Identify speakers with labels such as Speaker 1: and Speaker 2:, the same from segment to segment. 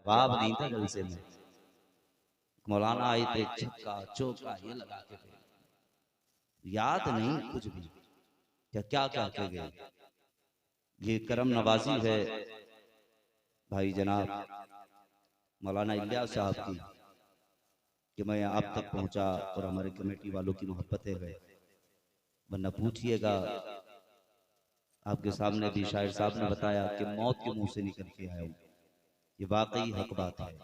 Speaker 1: जवाब नहीं था जलसे में। मौलाना आए थे, छक्का चौका ये लगा के थे, याद नहीं कुछ भी क्या क्या क्या कह गए। ये करम नवाजी है भाई जनाब मौलाना इलियास साहब की कि मैं आप तक पहुंचा और हमारे कमेटी वालों की मोहब्बतें है। वरना पूछिएगा, आपके सामने भी शायर साहब ने बताया कि मौत के मुंह से निकल के आया हूं, ये वाकई हक बात है।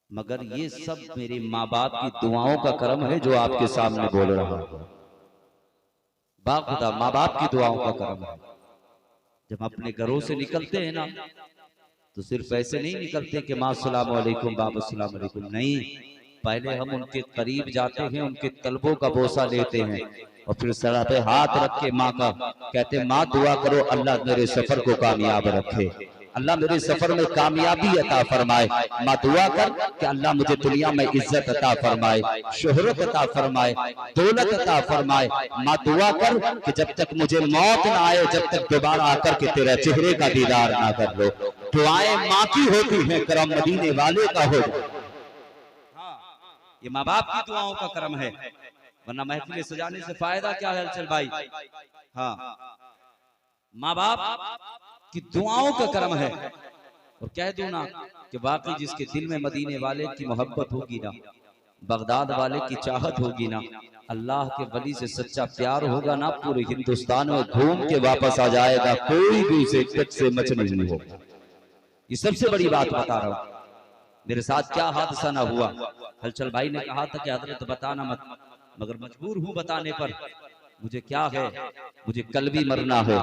Speaker 1: मगर ये सब मेरे माँ बाप की दुआओं का करम है जो आपके सामने बोल रहा हूं। बाखुदा माँ बाप की दुआओं का करम है। जब अपने घरों से निकलते हैं ना तो सिर्फ ऐसे नहीं निकलते कि माँ सलाम अलैकुम बाबा सलाम अलैकुम, नहीं, पहले हम उनके करीब जाते हैं, उनके तलबों का बोसा लेते हैं और फिर सरा पे हाथ रख के माँ का कहते माँ दुआ करो अल्लाह मेरे सफर को कामयाब रखे, अल्लाह मेरे सफर में कामयाबी अता फरमाए। माँ दुआ कर कि अल्लाह मुझे दुनिया में इज्जत अता फरमाए, शोहरत अता फरमाए, दौलत अता फरमाए। माँ दुआ कर कि जब तक मुझे मौत ना आए, जब तक दोबारा आकर के तेरे चेहरे का दीदार ना कर लो। दुआएं माँ की होती हैं, करम मदीने वाले का हो। ये माँ बाप की दुआओं का करम है, वरना महफिल सजाने से फायदा क्या है चल भाई। हाँ, माँ बाप की दुआओं का करम है। और कह दूं ना कि वाकई जिसके दिल में मदीने वाले की मोहब्बत होगी ना, बगदाद वाले की चाहत होगी ना, अल्लाह के वली से सच्चा प्यार होगा ना, पूरे हिंदुस्तान में घूम के वापस आ जाएगा, कोई भी उसे कच से मच नहीं होगा। ये सबसे बड़ी बात बता रहा हूं। मेरे साथ क्या हादसा ना हुआ। हलचल भाई ने कहा था कि हजरत बताना मत, मगर मजबूर हूं बताने पर। मुझे क्या है, मुझे कल भी मरना है,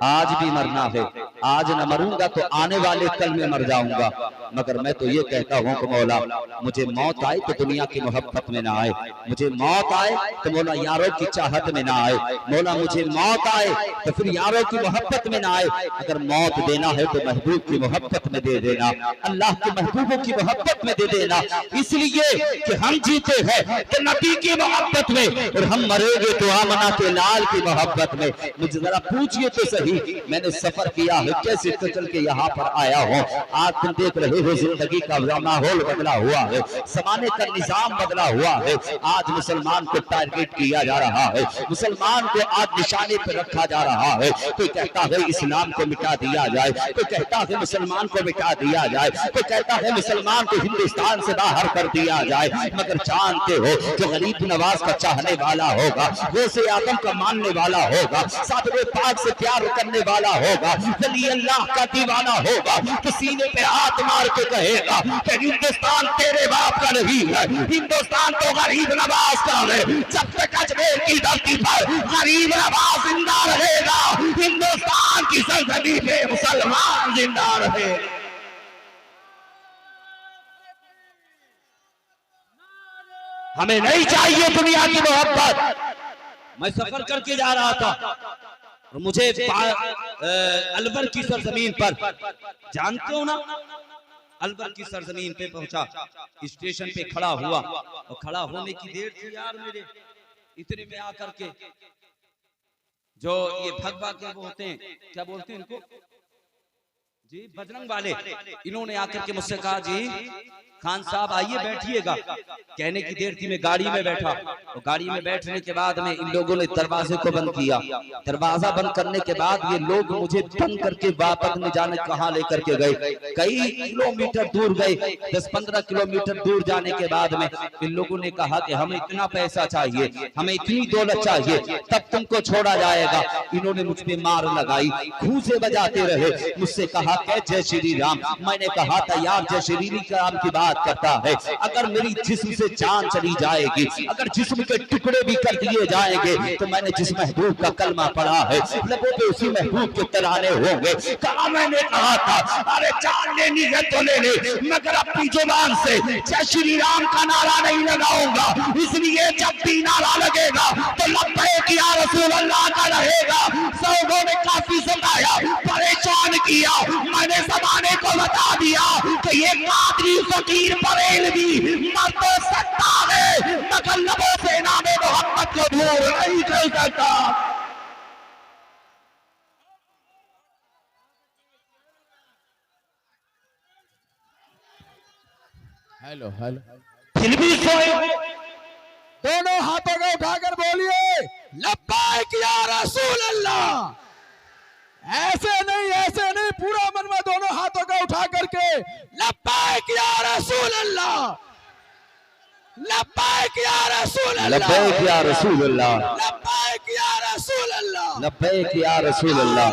Speaker 1: आज भी मरना है। आज न मरूंगा तो आने वाले कल में मर जाऊंगा। मगर मैं तो ये कहता हूँ कि मौला मुझे मौत आए तो दुनिया की मोहब्बत में ना आए, मुझे मौत आए तो मौला यारों की चाहत में ना आए, मौला मुझे मौत आए तो फिर यारों की मोहब्बत में ना आए। अगर मौत देना है तो महबूब की मोहब्बत में दे देना, अल्लाह के महबूबों की मोहब्बत में दे देना, इसलिए कि हम जीते हैं तो नबी की मोहब्बत में और हम मरेंगे तो आमना के लाल की मोहब्बत में। मुझे जरा पूछिए तो सही, मैंने सफर किया है, कैसे तो चल के यहाँ पर आया हूँ। आज तुम देख रहे हो जिंदगी का माहौल बदला हुआ है, जमाने का निजाम बदला हुआ है। आज मुसलमान को टारगेट किया जा रहा है, मुसलमान को आज निशाने पर रखा जा रहा है। कोई कहता है इस्लाम को मिटा दिया जाए, कोई कहता है मुसलमान को मिटा दिया जाए, कोई कहता है मुसलमान को हिंदुस्तान से बाहर कर दिया जाए। मगर जानते हो जो गरीब नवाज का चाहने वाला होगा, वो से आदम का मानने वाला होगा, सादरे पाक से प्यार करने वाला होगा, वली अल्लाह का दीवाना होगा, तो सीने पे हाथ मार के कहेगा कि हिंदुस्तान तेरे बाप का नहीं है, हिंदुस्तान तो गरीब नवाज का है। जब तक अजमेर की धरती पर गरीब नवाज जिंदा रहेगा, हिंदुस्तान की सरजमी पे मुसलमान जिंदा रहे। हमें नहीं चाहिए दुनिया की मोहब्बत। मैं सफर करके जा रहा था और मुझे अलवर की सरजमीन पर, जानते हो ना, अलवर की सरजमीन पे पहुंचा, स्टेशन पे खड़ा हुआ और खड़ा होने की देर थी यार मेरे, इतने में आकर के जो ये भगवा के वो होते हैं, क्या बोलते हैं इनको जी, बजरंग वाले, इन्होंने आकर के मुझसे कहा जी खान साहब आइए बैठिएगा। कहने की देर थी, मैं गाड़ी में बैठा और गाड़ी में बैठने के बाद में इन लोगों ने दरवाजे को बंद किया। दरवाजा बंद करने के बाद ये लोग मुझे बंद करके वापस न जाने कहाँ लेकर के गए। कई किलोमीटर दूर गए, 10-15 किलोमीटर दूर जाने के बाद में इन लोगों ने कहा कि हमें इतना पैसा चाहिए, हमें इतनी दौलत चाहिए, तब तुमको छोड़ा जाएगा। इन्होंने मुझ पे मार लगाई, खूंसे बजाते रहे, मुझसे कहा जय श्री राम। मैंने कहा था यार जय श्री राम की बात करता है, अगर मेरी जिस्म से जान चली जाएगी, अगर जिस्म के टुकड़े भी कर दिए जाएंगे तो मैंने जिस महबूब का कलमा पढ़ा है लबों पे उसी महबूब के तराने होंगे। कहा मैंने कहा था अरे जान लेनी है तो ले ले, मगर अपनी जुबान से जय श्री राम का नारा नहीं लगाऊंगा, इसलिए जब भी नारा लगेगा तो लब्बैक या रसूल अल्लाह का रहेगा। लोगों ने काफी समझाया, परेशान किया, मैंने जमाने को बता दिया कि ये कादरी फकीर बरेल भी मर तो सकता है, मगर लबों से नामे मोहम्मद को दूर नहीं कर सकता।
Speaker 2: हेलो हेलो
Speaker 1: फिर भी सोए।
Speaker 2: दोनों हाथों को उठाकर बोलिए लब्बैक या रसूल अल्लाह। ऐसे नहीं, पूरा मन में दोनों हाथों को उठा करके लब्बैक या रसूल अल्लाह, लब्बैक या रसूल अल्लाह,
Speaker 3: लब्बैक या रसूल अल्लाह,
Speaker 2: लब्बैक या रसूल अल्लाह,
Speaker 3: लब्बैक या रसूल अल्लाह।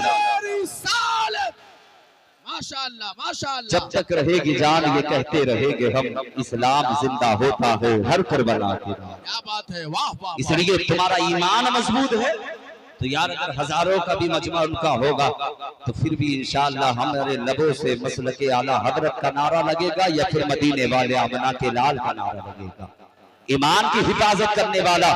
Speaker 2: माशाअल्लाह माशाअल्लाह।
Speaker 3: जब तक रहेगी जान ये कहते रहेंगे हम, इस्लाम जिंदा होता है हर करबला के बाद।
Speaker 2: क्या बात है, वाह वाह।
Speaker 3: इसलिए तुम्हारा ईमान मजबूत है तो यार अगर हजारों का भी मजमा उनका होगा तो फिर भी इंशाअल्लाह हमारे लबों से मसलके आला हजरत का नारा लगेगा या फिर मदीने वाले आमना के लाल का नारा लगेगा। ईमान की हिफाजत करने वाला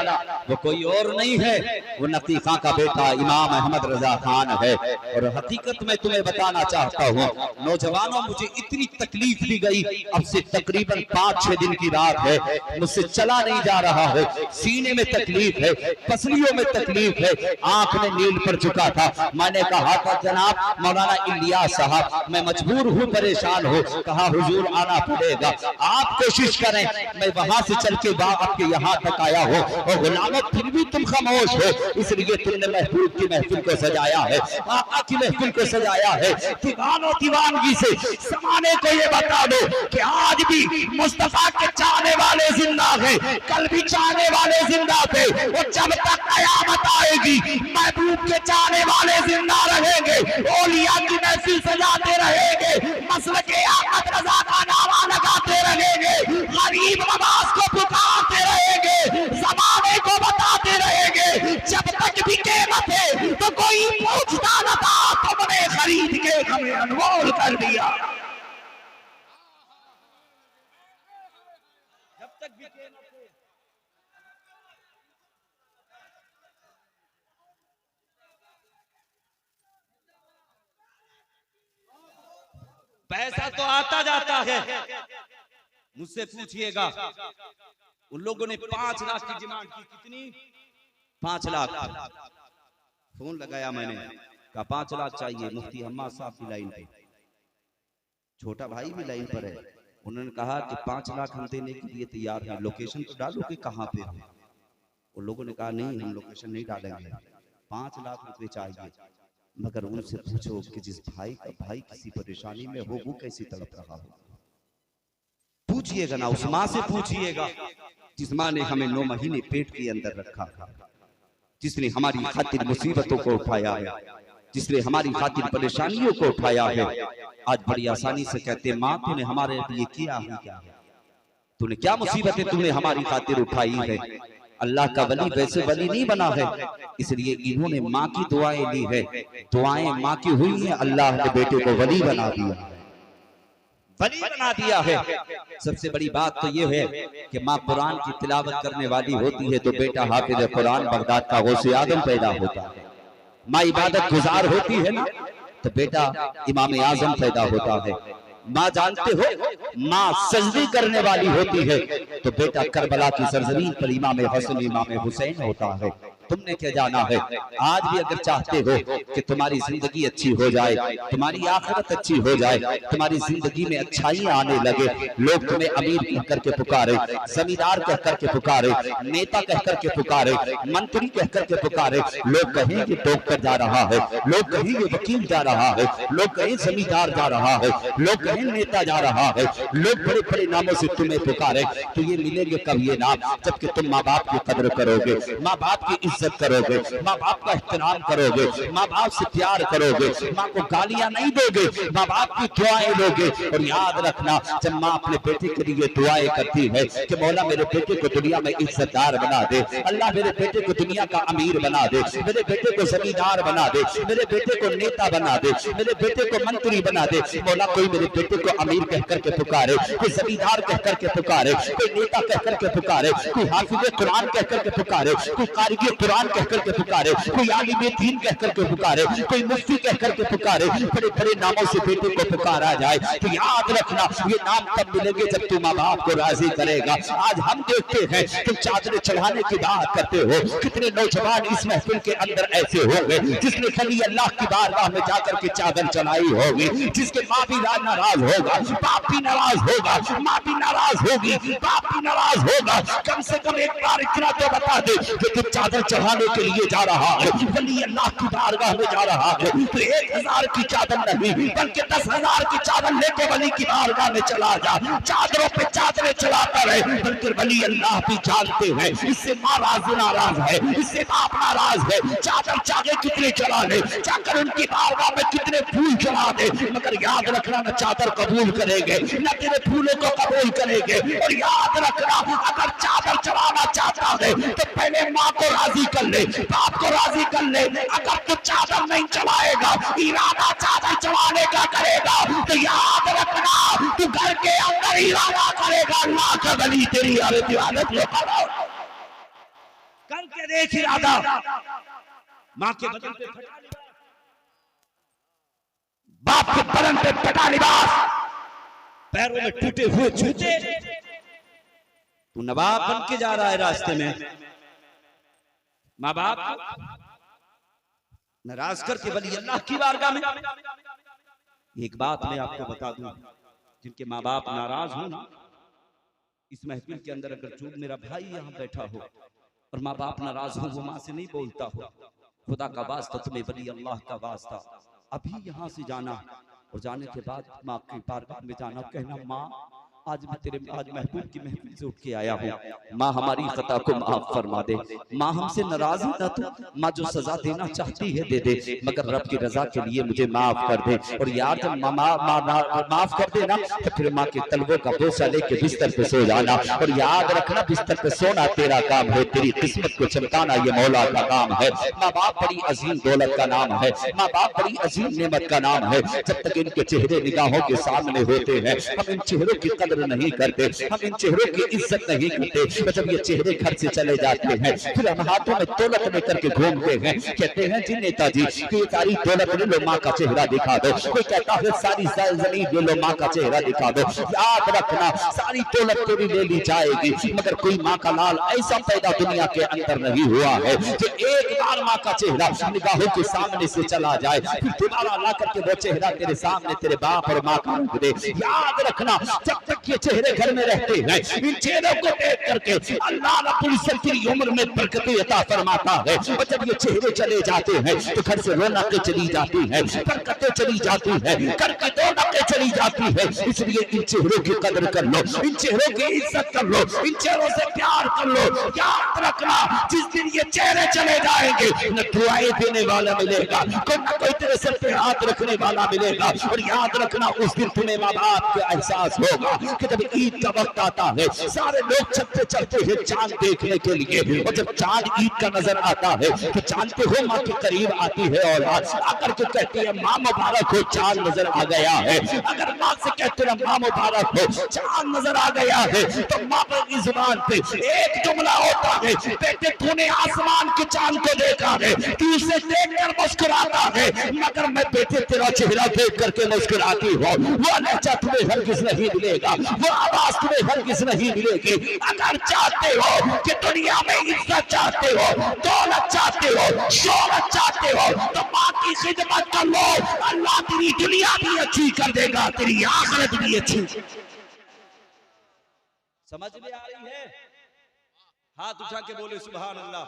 Speaker 3: वो कोई और नहीं है, वो नतीफा का बेटा इमाम अहमद रजा खान है। और हकीकत में तुम्हें बताना चाहता हूँ नौजवानों, मुझे इतनी तकलीफ दी गई, अब से तकरीबन 5-6 दिन की रात है, मुझसे चला नहीं जा रहा है, सीने में तकलीफ है, पसलियों में तकलीफ है, आंख में नील पड़ चुका था। मैंने कहा था जनाब मौलाना इलियास साहब मैं मजबूर हूँ, परेशान हो। कहा हुजूर आना पड़ेगा, आप कोशिश करें। मैं वहां से चल के आपके यहाँ तक आया हो और गुलामों फिर भी तुम खामोश हो, इसलिए तुमने महबूब की महफिल को सजाया है, आका की महफिल को सजाया है। दीवानों दीवानगी से समाने को ये बता दो कि आज भी मुस्तफा के चाहने वाले जिंदा हैं, कल भी चाहने वाले जिंदा थे, और जब तक कयामत आएगी महबूब के चाहने वाले जिंदा रहेंगे, औलिया की महफिल सजाते रहेंगे, मसलके अहमद रजा का नारा लगाते रहेंगे, गरीब नवाज को पुकारते रहेंगे, ज़माने को बताते रहेंगे। जब तक भी कीमत है तो कोई पूछता न था, तुमने खरीद के हमें अनमोल कर दिया।
Speaker 1: जब तक भी कीमत है। पैसा तो आता जाता है, मुझसे पूछिएगा उन लोगों ने 5 लाख की डिमांड की। कितनी? 5 लाख। फोन लगाया मैंने, कहा 5 लाख चाहिए। मुफ्ती अम्मा साहब की लाइन पे, छोटा भाई भी लाइन पर है। उन्होंने कहा कि 5 लाख हम देने के लिए तैयार हैं, लोकेशन तो डालो कि कहाँ पे हो। उन लोगों ने कहा नहीं हम लोकेशन नहीं डालेंगे, 5 लाख रुपए चाहिए। मगर उनसे पूछो कि जिस भाई का भाई किसी परेशानी में हो वो कैसी तड़प रहा हो। पूछिएगा ना, उस माँ से पूछिएगा जिस माँ ने हमें 9 महीने पेट के अंदर रखा, जिसने हमारी खातिर मुसीबतों को उठाया है, जिसने हमारी खातिर परेशानियों को उठाया है। आज बड़ी आसानी से कहते हैं माँ तूने हमारे लिए किया है क्या, तूने क्या मुसीबतें तूने हमारी खातिर उठाई है। अल्लाह का वली वैसे वली नहीं बना है, इसलिए इन्होंने माँ की दुआएं ली है, दुआएं माँ की हुई है, अल्लाह ने बेटे को वली बना दिया, वली बना दिया है। सबसे बड़ी बात तो ये है कि माँ कुरान की तिलावत करने वाली होती है तो बेटा हाफिज कुरान बगदाद का गौसे आजम पैदा होता है। माँ इबादत गुजार होती है ना तो बेटा इमाम आजम पैदा होता है। माँ जानते हो माँ सजदी करने वाली होती है तो बेटा करबला की सरजमीन पर इमाम हसन इमाम हुसैन होता है। तुमने क्या जाना है, आज भी अगर चाहते हो कि तुम्हारी जिंदगी अच्छी हो जाए, तुम्हारी आखिरत अच्छी हो जाए, तुम्हारी जिंदगी में अच्छाई आने लगे, लोग तुम्हें अमीर कह करके पुकारे, जमींदार कह करके पुकारे, नेता कह करके पुकारे, मंत्री कह करके पुकारे, लोग कहेंगे डॉक्टर जा रहा है, लोग कहेंगे वकील जा रहा है, लोग कहें जमींदार जा रहा है, लोग कहें नेता जा रहा है, लोग बड़े बड़े नामों से तुम्हें पुकारे, तो ये मिलेंगे कब ये नाम, जबकि तुम माँ बाप की कदर करोगे, माँ बाप की इज्जत करोगे, माँ बाप का एहतराम करोगे, माँ बाप से प्यार करोगे, माँ को गालियां नहीं दोगे, माँ बाप की दुआएं लोगे। और याद रखना जब माँ अपने बेटे के लिए दुआएं करती है कि मौला मेरे बेटे को दुनिया में इज्जतदार बना दे, अल्लाह मेरे बेटे को दुनिया का अमीर बना दे, मेरे बेटे को जमींदार बना दे, मेरे बेटे को नेता बना दे, मेरे बेटे को मंत्री बना दे। मौला कोई मेरे बेटे को अमीर कह करके पुकारे, कोई जमींदार कह करके पुकारे, कोई नेता कह करके पुकारे, कोई हाफिज कुरान कह करके पुकारे, कोई कारी कुरान कह करके पुकारे, कोई आलिम दीन कह करके पुकारे, कोई मुफ्ती कह करके पुकारे, बड़े बड़े नामों से बेटे को पुकारा जाए तो याद रखना ये नाम तब मिलेंगे जब तू माँ बाप को राजी करेगा। आज हम देखते हैं तुम चादर चढ़ाने की बात करते हो, कितने नौजवान इस महफिल के अंदर ऐसे होंगे जिसने खाली अल्लाह की बारगाह में जाकर के चादर चढ़ाई होगी, जिसके माँ भी नाराज होगा, बाप भी नाराज होगा, माँ भी
Speaker 3: नाराज होगी, बाप भी नाराज होगा। कम से कम एक बार इतना तो बता दे कि तू चादर चढ़ाने के लिए जा रहा है, वली अल्लाह की बारगाह में जा रहा है, तो 1000 की चादर नहीं बल्कि 10,000 की चादर लेके वली की बारगाह में चला जा। चादरों पे चादरें चलाता रहे, बल्कि वली अल्लाह भी जानते हैं इससे माँ नाराज है, इससे बाप नाराज है। चादर चाहे कितने चला ले, जाकर उनकी बारगाह में कितने फूल चढ़ा दे, मगर याद रखना न चादर कबूल करेंगे न तेरे फूलों को कबूल करेंगे। और याद रखना अगर चादर चढ़ाना चाहता है तो पहले माँ को राजी कर ले, बाप को राजी कर ले। अगर तू चादर नहीं चढ़ाएगा, इरादा चादर चढ़ाने का करेगा, तो याद रखना तू घर के अंदर इरादा करेगा अल्लाह का वली तेरी इबादत करके देख इरादा। माँ के बदन पे फटा लिबास, बाप के बदन पे फटा लिबास, पैरों में टूटे हुए जूते, तू नवाब बन के जा रहा है रास्ते में। माँ बाप नाराज करके वली अल्लाह की बारगाह में। एक बात मैं आपको बता दूं, जिनके माँ बाप नाराज हो ना, इस महफिल के अंदर अगर जो मेरा भाई यहाँ बैठा हो और माँ बाप नाराज हो, वो माँ से नहीं बोलता हो, खुदा का वास्ता तुम्हें वली अल्लाह का वास्ता अभी यहाँ से जाना और जाने के बाद माँ की बारगाह में जाना, कहना माँ आज महबूब की महफिल से उठ के आया हूँ, माँ हमारी खता को माफ फरमा दे। माँ हमसे नाराज है ना, तो माँ जो सजा देना चाहती है दे दे, मगर रब की रजा के लिए मुझे माफ कर दे। और यार जब माफ कर दे ना, तो फिर माँ के तलवों का बोझा लेके बिस्तर पे सो जाना। और याद रखना बिस्तर पे सोना तेरा काम है, तेरी किस्मत को चमकाना ये मौला का काम है। माँ बाप बड़ी अजीम दौलत का नाम है, माँ बाप बड़ी अजीम नेमत का नाम है। जब तक इनके चेहरे निगाहों के सामने होते हैं, हम इन चेहरों की कदर नहीं करते, हम इन चेहरों की इज्जत नहीं करते। जब ये चेहरे घर से चले जाते हैं, फिर हम हाथों में दौलत लेकर के घूमते हैं, कहते हैं जी नेताजी कि ये सारी दौलत ले लो, माँ का चेहरा दिखा दो। कोई कहता है सारी जमीन ले लो, माँ का चेहरा दिखा दो। याद रखना सारी दौलत तेरी ले ली जाएगी, मगर कोई माँ का लाल ऐसा पैदा दुनिया के अंदर नहीं हुआ है कि एक बार माँ का चेहरा निगाहों के सामने से चला जाए, फिर दोबारा ला करके वो चेहरा तेरे सामने तेरे बाप और माँ का रख दे। याद रखना जब तक ये चेहरे घर में रहते हैं, इन चेहरों को देख करके अल्लाह रब्बुल इज्जत की उम्र में बरकतें अता फरमाता है। और जब ये चेहरे चले जाते हैं तो घर से रौनकें चली जाती हैं, बरकतें चली जाती हैं, घर की रौनकें चली जाती है। इसलिए इन चेहरों की कदर कर लो, इन चेहरों की इज्जत कर लो, इन चेहरों से प्यार कर लो। याद रखना जिस दिन ये चेहरे चले जाएंगे, न दुआएं देने वाला मिलेगा, कोई न कोई तेरे सर पे हाथ रखने वाला मिलेगा। और याद रखना उस दिन तुम्हें माँ बाप का एहसास होगा कि जब ईद का वक्त आता है, सारे लोग छत पे चलते हैं चांद देखने के लिए, और जब चांद ईद का नजर आता है तो जानते हो माँ के करीब आती है और आकर के कहती है माँ मुबारक हो, चांद नजर आ गया है। अगर माँ से कहते हैं माँ मुबारक हो, चांद नजर आ गया है, तो माँ की जुबान पे एक जुमला होता है, बेटे तूने आसमान के चांद को देखा है, तू उसे देखकर मुस्कुराता है, मगर मैं बेटे तेरा चेहरा देख करके मुस्कुराती हूँ। वो लहजा तुम्हें हरगिज़ नहीं मिलेगा, वो आवाज तुम्हें हरगिज़ नहीं मिलेगी। अगर चाहते हो कि दुनिया में इज्जत चाहते हो, दौलत चाहते हो, शोहरत चाहते हो, तो माँ की खिदमत कर लो, अल्लाह तेरी दुनिया भी अच्छी कर देगा, तेरी आखिरत भी अच्छी।
Speaker 1: समझ में आ रही है? हाथ उठा के बोले सुभान अल्लाह।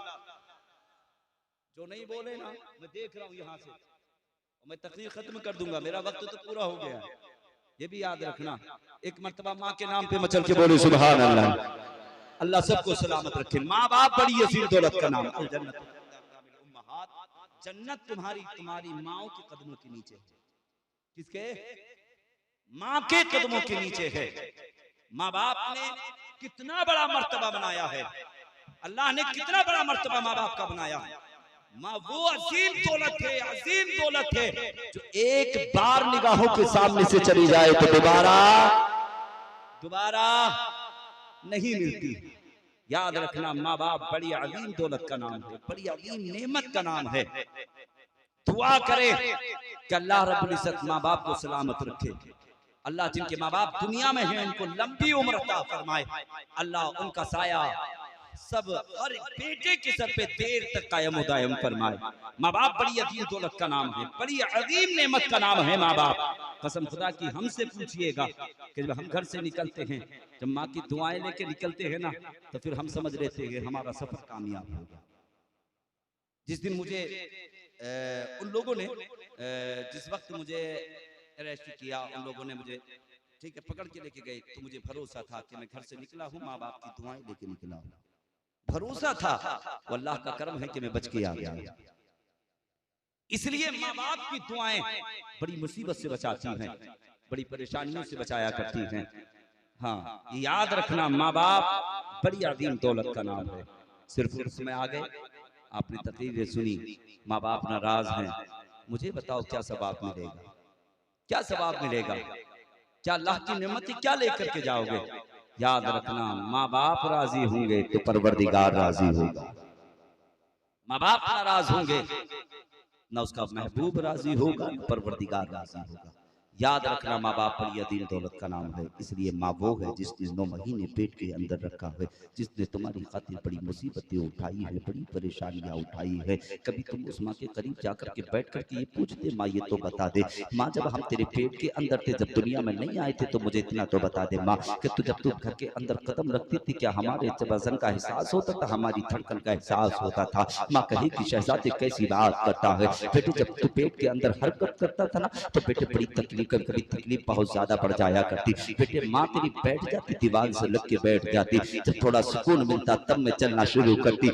Speaker 1: जो नहीं बोले ना, मैं देख रहा हूं यहां से, मैं तकरीर खत्म कर दूंगा, मेरा वक्त तो पूरा हो गया। ये भी याद रखना, एक मर्तबा माँ के नाम पे मचल के बोले सुभान अल्लाह। अल्लाह सबको सलामत रखे। माँ बाप बड़ी अजीम दौलत का नाम। जन्नत तुम्हारी माओ के कदमों के नीचे है। किसके? माँ के कदमों के नीचे है। माँ बाप ने कितना बड़ा मर्तबा बनाया है, अल्लाह ने कितना बड़ा मर्तबा माँ बाप का बनाया है। माँ वो अजीम दौलत है, अजीम दौलत है, जो एक बार निगाहों के सामने से चली जाए तो दोबारा नहीं मिलती। याद रखना माँ बाप बड़ी अजीम दौलत का नाम है, बड़ी अजीम नेमत का नाम है। दुआ करे कि अल्लाह रब्बुल इज्जत माँ बाप को सलामत रखे। अल्लाह जिनके माँ बाप दुनिया में हैं उनको लंबी उम्र अता फरमाए। अल्लाह उनका साया सब हर बेटे के सर पे देर तक कायम दायम फरमाए। माँ बाप बड़ी अजीम दौलत का नाम है, बड़ी अजीम नेमत का नाम है माँ बाप। कसम खुदा की हमसे पूछिएगा कि जब हम घर से निकलते हैं, जब माँ की दुआएं लेके निकलते हैं ना, तो फिर हम समझ लेते हैं हमारा सफर कामयाब होगा। जिस दिन मुझे उन लोगों ने जिस वक्त मुझे अरेस्ट किया, उन लोगों ने मुझे ठीक है पकड़ के लेके गए, तो मुझे भरोसा था कि मैं घर से निकला हूँ, माँ बाप की दुआएं लेके निकला हूँ। भरोसा था, वो अल्लाह का करम है कि मैं बच के आ गया। इसलिए माँ बाप की दुआएं बड़ी मुसीबत से बचाती हैं, बड़ी परेशानियों से बचाया करती हैं। हाँ, ये याद रखना, माँ बाप बड़ी अजीम दौलत का नाम है। सिर्फ उसमें आ गए, आपने तकरीरें सुनी, माँ बाप नाराज हैं, मुझे बताओ क्या सवाब मिलेगा, क्या सवाब मिलेगा, क्या अल्लाह की नेमत क्या लेकर के जाओगे? याद रखना, माँ बाप राजी होंगे तो परवरदिगार राजी होगा। माँ बाप नाराज होंगे ना उसका महबूब राजी होगा, परवरदिगार राजी होगा। याद रखना, माँ बाप बड़ी अदीम दौलत का नाम है। इसलिए माँ वो है जिसने 9 महीने पेट के अंदर रखा है, जिसने तुम्हारी खातिर बड़ी मुसीबतें उठाई है, बड़ी परेशानियां उठाई है। कभी तुम उस माँ के करीब जाकर के बैठ कर के ये पूछते, माँ ये तो बता दे, माँ जब हम तेरे पेट के अंदर थे, जब दुनिया में नहीं आए थे, तो मुझे इतना तो बता दे माँ कि तू जब तू घर के अंदर कदम रखती थी, क्या हमारे वजन का एहसास होता था, हमारी धड़कन का एहसास होता था? माँ कहे कि शहजादे कैसी बात करता है बेटे, जब तू पेट के अंदर हरकत करता था ना, तो बेटे बड़ी तकलीफ, कभी तकलीफ बहुत ज्यादा बढ़ जाया करती। बेटे माँ तेरी बैठ जाती, दीवार से लग के बैठ जाती, जब थोड़ा सुकून मिलता तब मैं चलना शुरू करती।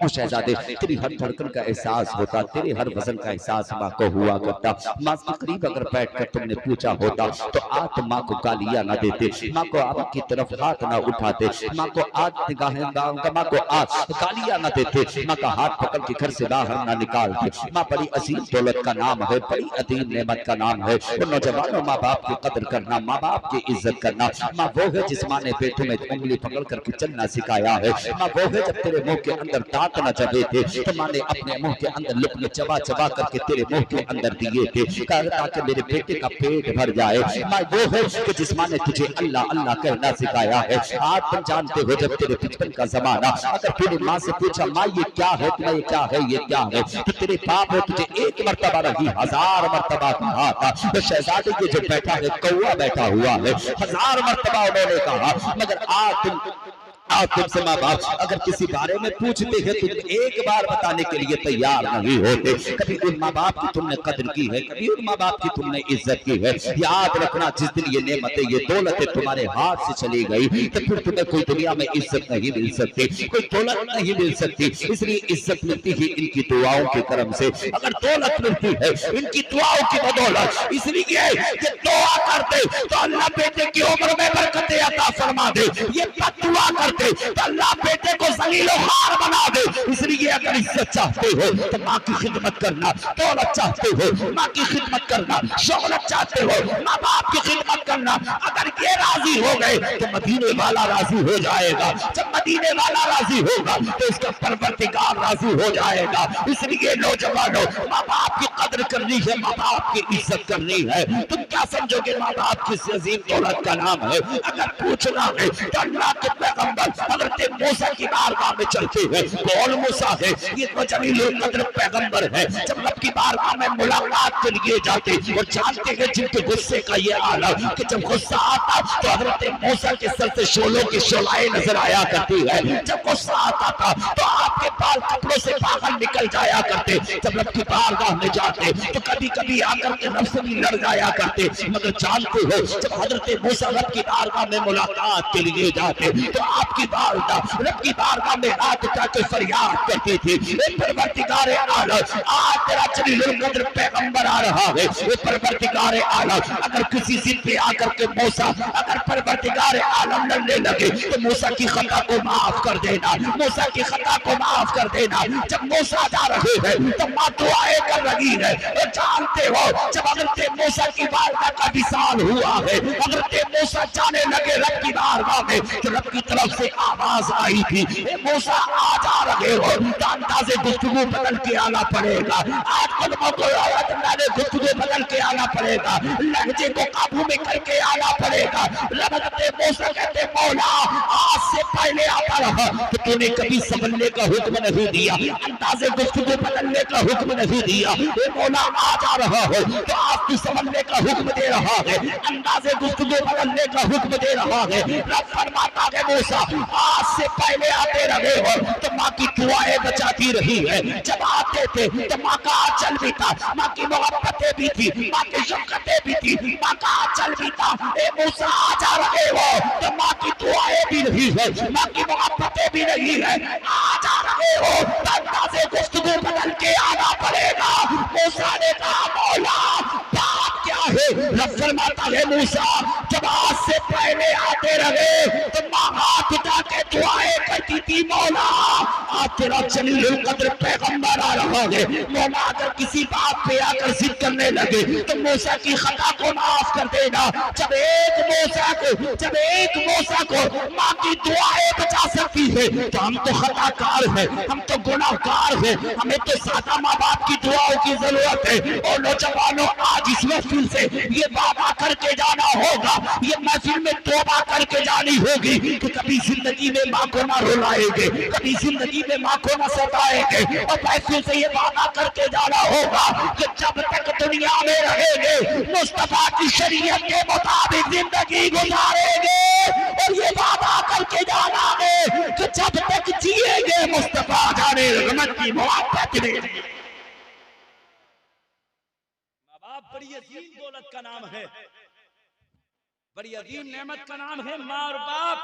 Speaker 1: और शहजादे तेरी हर धड़कन का एहसास होता, तेरे हर वजन का एहसास माँ को हुआ करता। माँ के करीब अगर बैठकर तुमने पूछा होता तो आज माँ को गालियां ना देते, माँ को आपकी तरफ हाथ ना उठाते, माँ को आज निगाहें, माँ को आज गालियां ना देते, माँ का हाथ पकड़ के घर से बाहर ना निकालते। माँ बड़ी अजीम दौलत का नाम है, बड़ी अजीम नेमत का नाम है। नौजवानों, माँ बाप की कदर करना, माँ बाप की इज्जत करना। माँ वो है जिस माँ ने पेट में उंगली पकड़ करके चलना सिखाया है। माँ वो है जब तेरे मुंह के अंदर दांत न चबे थे, तो माँ ने अपने मुंह के अंदर लुकमे चबा चबा करके तेरे मुंह के अंदर दिए थे, ताकि मेरे बेटे का पेट भर जाए। माँ वो है कि जिस माँ ने तुझे अल्लाह अल्लाह कहना सिखाया है। आज तुम जानते हो, जब तेरे बचपन का जमाना, अगर तेरी माँ से पूछा माँ ये क्या है, तुम्हें ये क्या है, ये क्या है, तो तेरे बाप ने तुझे एक मर्तबा नहीं 1000 मर्तबा कहा था। तो शहजादे के जो बैठा है, कौवा बैठा हुआ है, 1000 मर्तबा उन्होंने कहा। मगर आज तुमसे माँ बाप अगर किसी बारे में पूछते हैं तो एक बार बताने के लिए तैयार नहीं होते। कभी उन माँ बाप की तुमने कदर की है, कभी उन माँ बाप की तुमने इज्जत की है। याद रखना, जिस दिन ये नेमतें, ये दौलतें तुम्हारे हाथ से चली गई, तो फिर तुम्हें कोई दुनिया में इज्जत नहीं मिल सकती, कोई दौलत नहीं मिल सकती। इसलिए इज्जत मिलती ही इनकी दुआओं के कर्म से। अगर दौलत मिलती है इनकी दुआओं की बदौलत, इसलिए ये दुआ करते तो अल्लाह बेटे की उम्र में बरकतें अता फरमा दे, ये दुआ करते तो अल्लाह बेटे को जलीलो खार बना दे। इसलिए अगर इज्जत चाहते हो तो माँ की खिदमत करना, दौलत चाहते हो माँ की खिदमत करना, शोहरत चाहते हो माँ बाप की खिदमत करना। अगर ये राजी हो गए तो मदीने वाला राजी हो जाएगा। जब मदीने वाला राजी होगा तो इसका परवरदिगार राजी हो जाएगा। इसलिए नौजवानों, माँ बाप की कदर करनी है, माँ बाप की इज्जत करनी है। तुम क्या समझोगे माँ बाप की अजीम दौलत का नाम है? अगर पूछना है तो अल्लाह के पैगंबर हज़रत मूसा की बारगाह में चलते हैं। कौन मूसा है? ये तो जलील कद्र पैगंबर है। जब रब की बारगाह में मुलाकात के लिए जाते और जानते हैं जिनके गुस्से का ये आलम कि जब गुस्सा आता तो हज़रत मूसा के सर से शोलों की शोलाएं नजर आया करती है। जब गुस्सा आता था तो आपके बाल कपड़ों से बाहर निकल जाया करते। जब रब की बारगाह में जाते तो कभी कभी आकर के रब से भी लड़ जाया करते। मगर जानते हो, जब हज़रत मूसा रब की बारगाह में मुलाकात के लिए जाते तो आपकी वालिदा रब की बारगाह में हाथ उठाकर फरियाद करती थी, परवरदिगार आलम, आज तेरा जलीलुल कद्र पैगंबर आ रहा है। परवरदिगार आलम, अगर किसी जिद पे आकर के मूसा अगर परवरदिगार आलम लड़ने लगे तो मूसा की खता को माफ कर देना, मूसा की खता को माफ कर देना। जब मूसा जा रहे हैं तो माँ दुआएं कर रही है। और जानते हो, जब हज़रत मूसा की वालिदा का विसाल हुआ है, हज़रत मूसा जाने लगे रब की बारगाह में, तो रब की तरफ से
Speaker 3: एक आवाज आई थी, ए मूसा आ जा रहे हो, तो अंदाजे गुफ्तगू बदल के आना पड़ेगा। आज कदमों को अंदाजे गुफ्तगू बदल के आना पड़ेगा, लहजे को काबू में करके आना पड़ेगा। लगते मूसा कहते मौला आज से पहले आता रहा तो तूने कभी संभलने का हुक्म नहीं दिया, अंदाजे गुफ्तगू बदलने का हुक्म नहीं दिया। ए मौला आ जा रहा हो तो आज तू संभलने का हुक्म दे रहा है, अंदाजे गुफ्तगू बदलने का हुक्म दे रहा है। रब फरमाता है मूसा आज से पहले आते रहे हो तो माँ की दुआएं बचाती रही है। जब आते थे तो माँ का आंचल भी था, माँ की मोहब्बतें भी थी, माँ की शफ़क़तें भी थी, माँ का आंचल भी था। ए मूसा आ जा रहे हो तो माँ की दुआएं भी नहीं है, माँ की मोहब्बतें भी नहीं है। आ जा रहे हो तो अंदाज़े गुफ्तगू बदल के आना पड़ेगा। मूसा ने कहा मौला बात क्या है? रब फरमाता है मूसा जब आज से पहले आते रहे तो माँ हाथ उठा के दुआएं करती थी, मौला आज तेरा जलीलुल कद्र पैगंबर आ रहा है, मौला अगर किसी बात पे आकर जिद करने लगे तो मूसा की खता को माफ कर देना। जब एक मूसा को माँ की दुआएं बचा सकती है तो हम तो खताकार हैं, हम तो गुनाहगार हैं, हमें तो सादा माँ बाप की दुआओं की जरूरत है। और नौजवानों आज इस महफिल से ये वादा करके जाना होगा, ये महफिल में तौबा करके जानी होगी कि कभी जिंदगी में माँ को ना रुलाएंगे, कभी जिंदगी में माँ को ना सताएंगे। और महफिल से ये वादा करके जाना होगा कि जब तक दुनिया में रहेंगे मुस्तफा की शरीयत के मुताबिक जिंदगी गुजारेंगे। और ये वादा करके जाना है कि जब तक जिएंगे मुस्तफा जाने रहमत की मोहब्बत में।
Speaker 1: माँ बाप बड़ी अजीम दौलत का नाम है, बड़ी अजीम नेमत का नाम है माँ और बाप।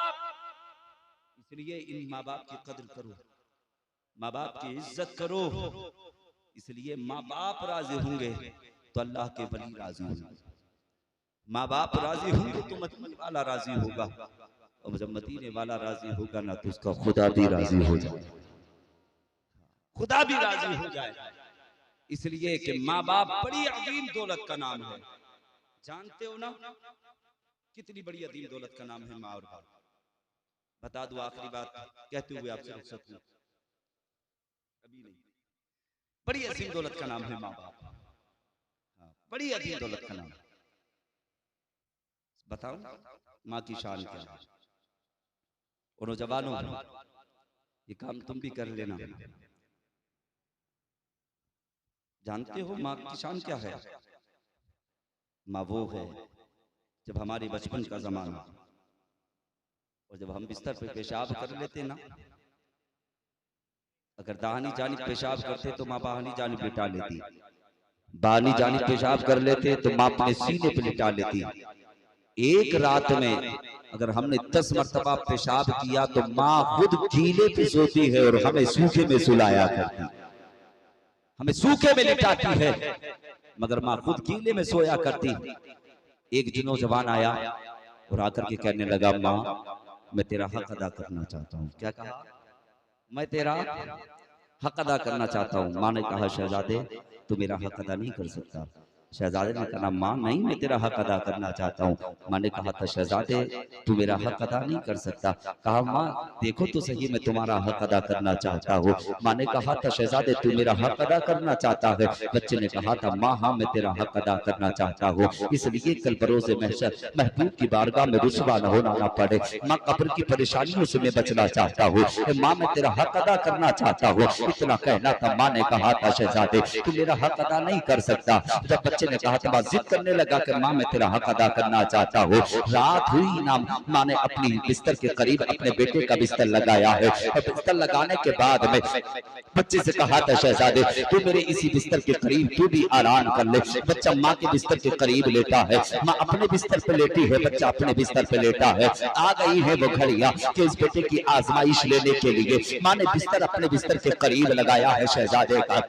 Speaker 1: इसलिए इन माँ बाप की कदर करो, माँ बाप की इज्जत करो। इसलिए माँ बाप राजी होंगे तो अल्लाह के वली राजी होंगे, माँ बाप राजी होंगे तो मदीने वाला राजी होगा, और जब मदीने वाला राजी होगा ना तो उसका खुदा भी राजी हो जाए, खुदा भी राजी हो जाए। इसलिए कि माँ बाप बड़ी अजीम दौलत का नाम है। जानते हो ना कितनी बड़ी अजीम दौलत का नाम है माँ और बाप? बता दो आखिरी बात कहते हुए आपसे रुक सकूं, अभी नहीं। बड़ी अजीम दौलत का नाम है माँ बाप, हाँ, बड़ी अजीम दौलत का नाम। बताओ माँ की शान क्या है? और नौजवानों ये काम तुम भी कर लेना। जानते हो माँ की शान क्या है? माँ वो है जब हमारे बचपन का जमाना और जब हम बिस्तर पे पेशाब कर लेते ना, अगर दाहिनी जानिब पेशाब करते तो माँ बाहिनी जानिब लिटा लेती, बाहिनी जानिब पेशाब कर लेते तो माँ अपने सीने पे लिटा लेती। एक रात में अगर हमने 10 मरतबा पेशाब किया तो माँ खुद गीले पे सोती है और हमें सूखे में सुलाया करती, हमें सूखे में लिटाती है, मगर माँ खुद गीले में सोया करती। एक जो नौजवान आया और आकर के कहने लगा माँ मैं तेरा हक अदा करना चाहता हूँ। क्या कहा? मैं तेरा हक अदा करना चाहता हूँ। माँ ने कहा शहजादे तू मेरा हक अदा नहीं कर सकता। शहजादे ने कहा माँ नहीं मैं तेरा हक अदा करना चाहता हूँ। माँ ने कहा था शहजादे तू मेरा हक अदा नहीं कर सकता। कहा माँ देखो तो सही मैं तुम्हारा हक अदा करना चाहता हूँ। माँ ने कहा था शहजादे तू मेरा हक अदा करना चाहता है। बच्चे ने कहा था माँ हाँ मैं तेरा हक अदा करना चाहता हूँ, इसलिए कल बरोज़े महशर महबूब की बारगाह में रुसवा न होना ना पड़े। माँ कब्र की परेशानियों से मैं बचना चाहता हूँ। माँ मैं तेरा हक अदा करना चाहता हूँ। इतना कहना था। माँ ने कहा था शहजादे तू मेरा हक अदा नहीं कर सकता। जब बच्चे ने कहा था जिद करने लगा कि माँ मैं तेरा हक अदा करना चाहता हूँ। रात हुई ना, माँ ने अपनी बिस्तर के करीब अपने बेटे का बिस्तर लगाया है और बिस्तर लगाने के बाद में बच्चे से कहा था शहजादे तू मेरे इसी बिस्तर के करीब तू भी आराम कर ले। बच्चा माँ के बिस्तर के करीब लेटा है, माँ अपने बिस्तर पे लेटी है, बच्चा अपने बिस्तर पे लेटा है। आ गई है वो घड़ियां कि इस बेटे की आजमाइश लेने के लिए। माँ ने बिस्तर अपने बिस्तर के करीब लगाया है शहजादे का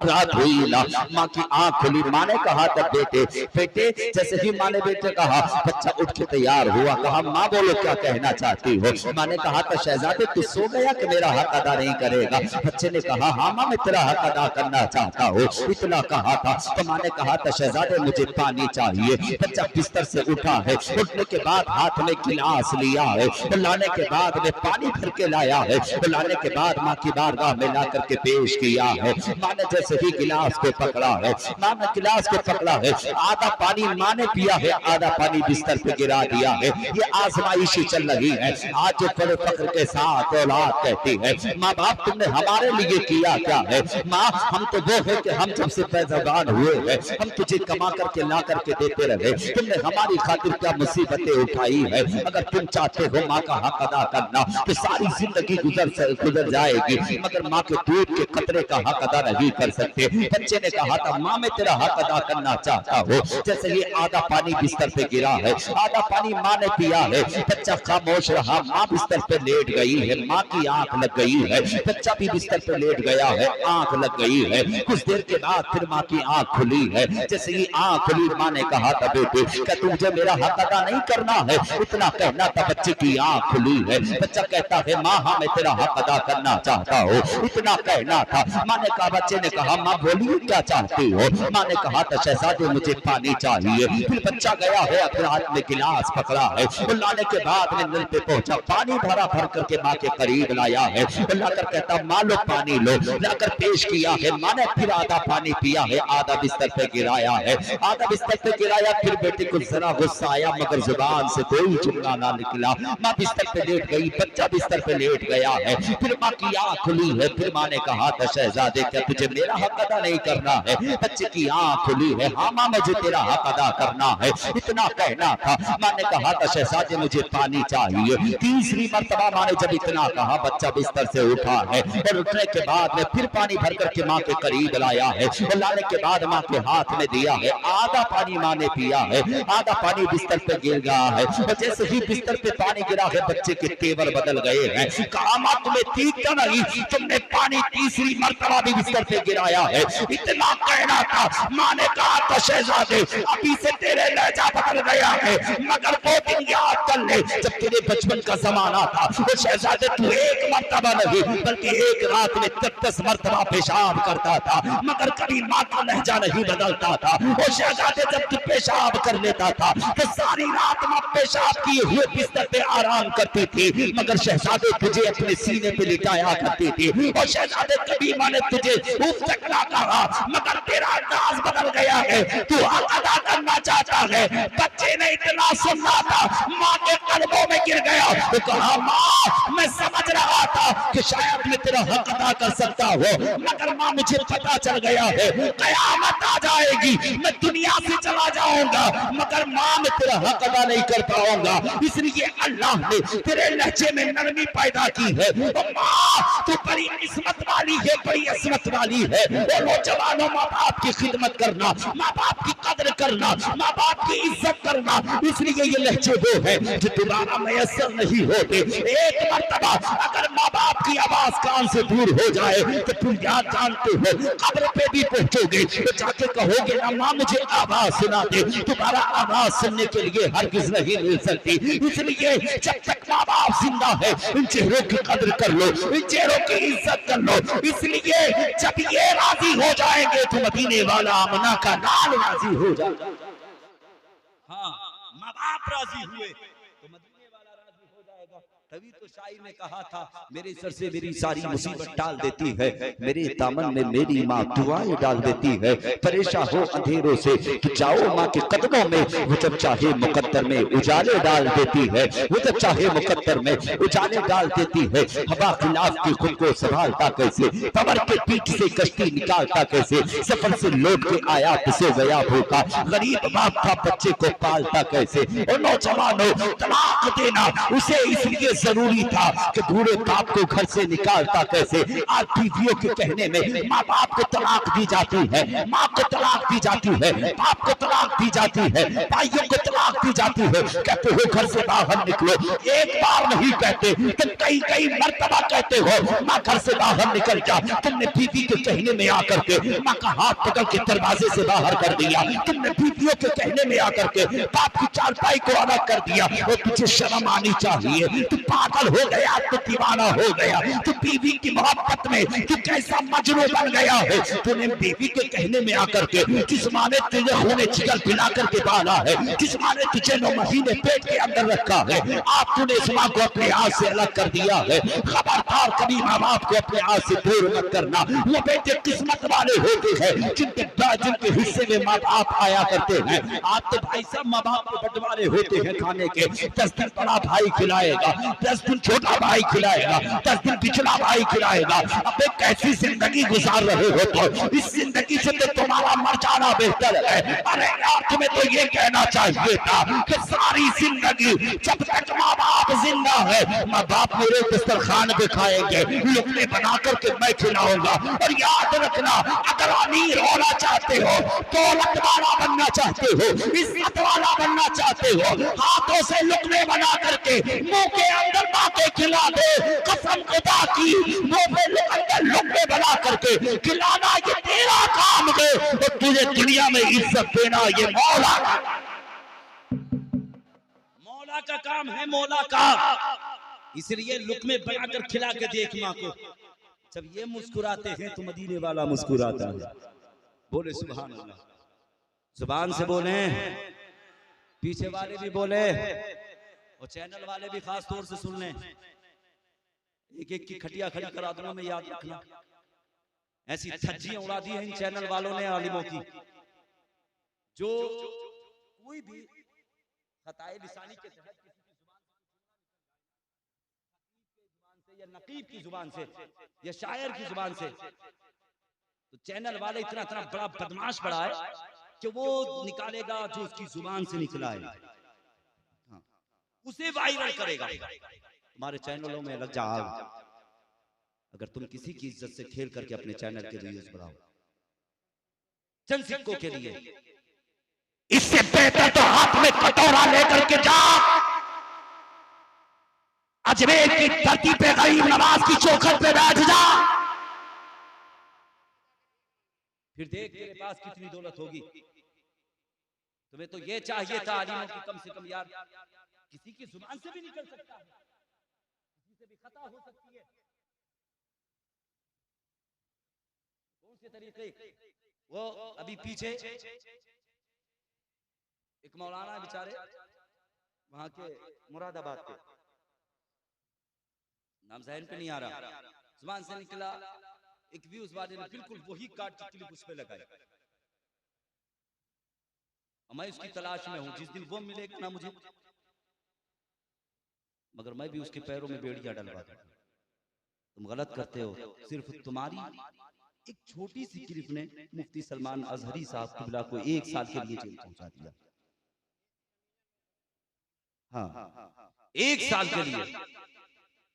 Speaker 3: रात हुई ना, माँ की आंख खुली। माँ ने कहा तब बेटे बेटे, जैसे ही माँ ने बेटे कहा बच्चा उठ के तैयार हुआ। कहा माँ बोलो क्या कहना चाहती हो। माँ ने कहा था शहजादे तू सो गया कि मेरा हक अदा नहीं करेगा। बच्चे ने कहा हाँ माँ मैं तेरा हक अदा करना चाहता हूँ, इतना कहा था। तो माँ ने कहा था शहजादे मुझे पानी चाहिए। बच्चा बिस्तर से उठा है, उठने के बाद हाथ में गिलास लिया है, तो लाने के बाद में पानी भर के लाया है, तो लाने के बाद माँ की बारगाह में ला करके पेश किया है। माँ ने जैसे ही गिलास को पकड़ा है, माँ ने गिलास को पकड़ा है, आधा पानी माँ ने पिया है, आधा पानी बिस्तर पे गिरा दिया है। ये आजमाइशी चल रही है। आज जो बड़े फख्र के साथ औलाद कहती है माँ बाप तुमने हमारे लिए किया क्या है। माँ हम तो वो है कि हम जब से पैदावार हुए हैं हम तुझे कमा करके ला करके देते रहे, तुमने हमारी खातिर क्या मुसीबतें उठाई है। अगर तुम चाहते हो माँ का हक अदा करना तो सारी जिंदगी गुजर जाएगी, मगर माँ के दूध के कतरे का हक अदा नहीं कर सकते। बच्चे ने कहा था माँ मैं तेरा हक अदा करना चाहता हूँ। जैसे ये आधा पानी बिस्तर पे गिरा है, आधा पानी माँ ने पिया है, बच्चा खामोश रहा। माँ बिस्तर पे लेट गई है, माँ की आंख लग गई है, बच्चा भी बिस्तर पे लेट गया है, आंख लग गई है। कुछ देर के बाद फिर माँ की आंख खुली है। जैसे ही आंख खुली माँ ने कहा था बेटे क्या तुझे मेरा हक अदा नहीं करना है, इतना कहना था। बच्चे की आंख खुली है, बच्चा कहता है माँ हाँ मैं तेरा हक अदा करना चाहता हूँ, इतना कहना था। माँ ने कहा, बच्चे ने कहा माँ बोलिए क्या चाहती हो। माँ ने कहा था शहजादे मुझे पानी चाहिए। फिर बच्चा गया है, अपने हाथ में गिलास पकड़ा है, और लाने के बाद में नल पे पहुंचा, पानी भरा भर करके माँ के करीब लाया है, और लाकर कहता माँ लो पानी लो, लाकर पेश किया है। माँ ने फिर आधा पानी पिया है, आधा बिस्तर पे गिराया है, आधा बिस्तर पे गिराया। फिर बेटे को जरा गुस्सा आया मगर जुबान से कोई जुमला ना निकला। माँ बिस्तर पे लेट गई, बच्चा बिस्तर पे लेट गया है। फिर माँ की आंख खुली है। फिर माँ ने कहा था शहजादे क्या तुझे मेरा हक अदा नहीं करना है। बच्चे की आंख खुली है, हाँ माँ मुझे तेरा हक अदा करना है, इतना कहना था। माँ ने कहा था शहजादे मुझे पानी चाहिए। तीसरी मर्तबा माँ ने जब इतना कहा बच्चा बिस्तर से उठा है, और उठने के बाद में फिर पानी भर करके माँ के करीब लाया है, और लाने के बाद माँ के हाथ में दिया है। आधा पानी माँ ने पिया है, आधा पानी बिस्तर पे गिर गया है, और जैसे ही बिस्तर पे पानी गिरा है बच्चे के तेवर बदल गए हैं। कहा माँ तुम्हें तीखता नहीं, तुमने पानी तीसरी मर्तबा भी बिस्तर पे गिराया है, इतना कहना था। माँ ने कहा था शहजादे अभी से तेरे लहजा बदल गया है, मगर वो दिन याद कर ले जब तेरे बचपन का जमाना था। तो शहजादे तू एक मर्तबा नहीं बल्कि एक रात में 33 मर्तबा पेशाब करता था, मगर कभी माँ का लहजा नहीं बदलता था। वो शहजादे जब तू पेशाब कर लेता था तो सारी रात माँ पेशाब किए हुए बिस्तर पे आराम करती थी, मगर शहजादे तुझे अपने सीने पे लिटाया करती थी। और शहजादे कभी माँ ने तुझे उस तक ना कहा, मगर तेरा अंदाज बदल गया है, तू हक अदा करना चाहता है। बच्चे ने इतना सुना था, माँ के कदमों में गिर गया। तो कहा माँ मैं समझ रहा था कि शायद मैं तेरा हक अदा कर सकता हूँ, मगर माँ मुझे पता चल गया है कयामत आ जाएगी, मैं दुनिया से चला जाऊंगा, मगर माँ मैं तेरा हक अदा नहीं कर पाऊंगा। इसलिए अल्लाह ने तेरे लहजे में नरमी पैदा की है। तो माँ तू बड़ी किस्मत वाली है, बड़ी असमत वाली है। और नौजवानों माँ बाप की खिदमत करना, माँ बाप की कदर करना, माँ बाप की इज्जत करना, इसलिए ये लहजे वो है जो दोबारा मैसर नहीं होते। एक मर्तबा अगर माँ बाप की आवाज कान से दूर हो जाए तो तुम याद जानते हो कब्र पे भी पहुंचोगे तो जाके कहोगे ना माँ मुझे आवाज सुना दे। दोबारा आवाज सुनने के लिए हरगिज नहीं मिल सकती। इसलिए जब तक माँ बाप जिंदा है इन चेहरों की कदर कर लो, इन चेहरों की इज्जत कर लो। इसलिए जब ये राजी हो जाएंगे तो मदीने वाला आमना का लाल राजी हो जाएगा।
Speaker 1: हाँ माँ बाप राजी हुए तो मदीने वाला राजी हो जाएगा। तभी तो शायर ने कहा था मेरे सर से मेरी सारी मुसीबत टाल देती है, मेरे दामन में मेरी माँ दुआएं डाल देती है। परेशान हो अंधेरों से तो जाओ माँ के कदमों में, वो जब चाहे मुकद्दर में उजाले डाल देती है, वो जब चाहे मुकद्दर में उजाले डाल देती है। हवा खिलाफ की खुद को संभालता कैसे, कमर के पीठ से कश्ती निकालता कैसे, सफर से लौट के आया पिसे गया भूखा, गरीब बाप था बच्चे को पालता कैसे। और नौजवानों तलाक देना उसे इसलिए
Speaker 3: जरूरी था कि बूढ़े बाप को घर से निकालता कैसे। आज बीवियों के कहने में माँ बाप को तलाक दी जाती है, माँ को तलाक दी जाती है, बाप को तलाक दी जाती है, भाइयों को तलाक दी जाती है। कहते हो घर से बाहर निकलो, एक बार नहीं कहते, तुम कई कई मर्तबा कहते हो माँ घर से बाहर निकल जा। तुमने बीवी के कहने में आकर के माँ का हाथ पकड़ के दरवाजे से बाहर कर दिया, तुमने बीवियों के कहने में आकर के बाप की चारपाई को अलग कर दिया। और तुझे शर्म आनी चाहिए, तू पागल हो गया, तू दीवाना हो गया, तू बीवी की मोहब्बत में तू कैसा मजनू बन गया है। तूने बीवी के कहने में आकर के जिस माँ ने तुझे खूने जिगर पिला करके पाला है, जिस माँ ने तुझे 9 महीने पेट के अंदर रखा है, आप तूने इस माँ को अपने हाथ से अलग कर दिया है। खबरदार कभी माँ बाप को अपने हाथ से दूर मत करना। वो बेटे किस्मत वाले होते हैं जिनके हिस्से में माँ बाप आया करते हैं। आप तो भाई साहब माँ बाप के बंटवारे होते हैं खाने के। 10 दिन बड़ा भाई खिलाएगा, 10 दिन छोटा भाई खिलाएगा, 10 दिन पिछला भाई खिलाएगा। अब कैसी जिंदगी गुजार रहे हो तो इस जिंदगी से तो तुम्हारा मर जाना बेहतर है। अरे यार तुम्हें तो ये कहना चाहिए था कि सारी जिंदगी जब तक माँ बाप जिंदा है, माँ बाप मेरे दस्तरखान पे खाएंगे, लुकमे बना करके मैं खिलाऊंगा। और याद रखना, अगर अमीर होना चाहते हो, दौलत वाला बनना चाहते हो, इज्जत वाला बनना चाहते हो, हाथों से लुकमे बना करके मुंह के अंदर बातें खिला दे। कसम खुदा की, मुंह पे अंदर लुकमे बना करके खिलाना ये तेरा काम है। और तुझे दुनिया में इज्जत देना ये मौला
Speaker 1: का काम है, मौला का। इसलिए लुकमे बनाकर खिला के देख माँ को। जब ये मुस्कुराते हैं तो मदीने वाला मुस्कुराता है। बोले सुभान अल्लाह। जुबान से बोले, पीछे वाले भी बोले और चैनल वाले भी खास तौर से सुन लें। एक एक की खटिया खड़ी करा दूंगा मैं, याद रखना। ऐसी धज्जियां उड़ा दी है इन चैनल वालों ने आलिमों की, जो कोई भी खताए लिसानी के तहत किसी की जुबान से या नकीब की जुबान से या शायर की जुबान से, तो चैनल वाले इतना इतना बड़ा बदमाश बड़ा है कि वो निकालेगा जो उसकी जुबान से निकला है, हाँ, उसे वायरल करेगा। तुम्हारे चैनलों में लग जा आग, अगर तुम किसी की इज्जत से खेल करके अपने चैनल के व्यूज बढ़ाओ चंद सिक्कों के लिए,
Speaker 3: इससे बेहतर तो हाथ में कटोरा लेकर के जा, अजमेर की धरती पे गरीब नवाज की चौखट पे बैठ जा,
Speaker 1: फिर देख तेरे पास कितनी दौलत होगी। तुम्हें तो ये चाहिए था आलिमों की, कम से कम यार किसी की जुबान से भी निकल सकता है, किसी से भी खता हो सकती है। कौन से तरीके? वो अभी पीछे एक मौलाना बेचारे वहां के मुरादाबाद के, नाम ज़हन पे नहीं आ रहा, जुबान से निकला, एक व्यूज वाले ने बिल्कुल वही काट की क्लिप उस पे लगाई। मैं उसकी तलाश में हूं, जिस दिन वो मिलेगा ना मुझे, मगर मैं भी उसके पैरों में बेड़ियां डलवा दूंगा। तुम गलत करते हो। सिर्फ तुम्हारी एक छोटी सी क्लिप ने मुफ्ती सलमान अजहरी साहब किबला को 1 साल के लिए जेल पहुंचा दिया। हाँ, 1 साल के लिए।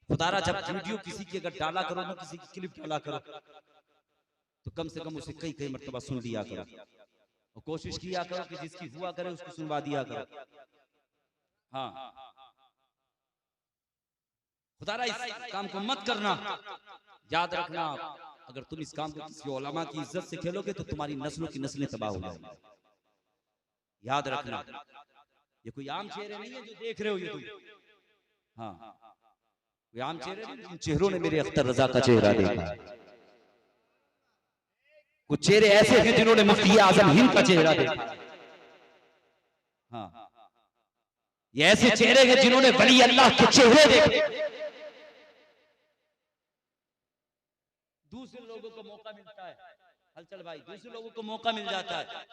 Speaker 1: खुदारा जब वीडियो किसी की अगर डाला करो ना, किसी की क्लिप डाला करो, तो कम से कम उसे कई कई मर्तबा सुन लिया करो और कोशिश किया करो कि जिसकी हुआ करे उसको सुनवा दिया करो। हाँ, खुदारा इस काम को मत करना। याद रखना, अगर तुम इस काम को किसी उलमा की इज्जत से खेलोगे तो तुम्हारी नस्लों की नस्लें तबाह हो जाएंगी। याद रखना, ये कोई आम चेहरे नहीं है जो देख रहे हो ये तुम। हाँ, कोई आम चेहरे नहीं, इन चेहरों ने मेरे अख्तर रजा का चेहरा देखा। कुछ चेहरे ऐसे हैं जिन्होंने मुफ्ती आजम हिंद का चेहरा देखा। हाँ, ये ऐसे चेहरे हैं जिन्होंने वली अल्लाह के चेहरे देखे। दूसरे लोगों को मौका मिलता है, हलचल भाई, दूसरे लोगों को मौका मिल जाता है,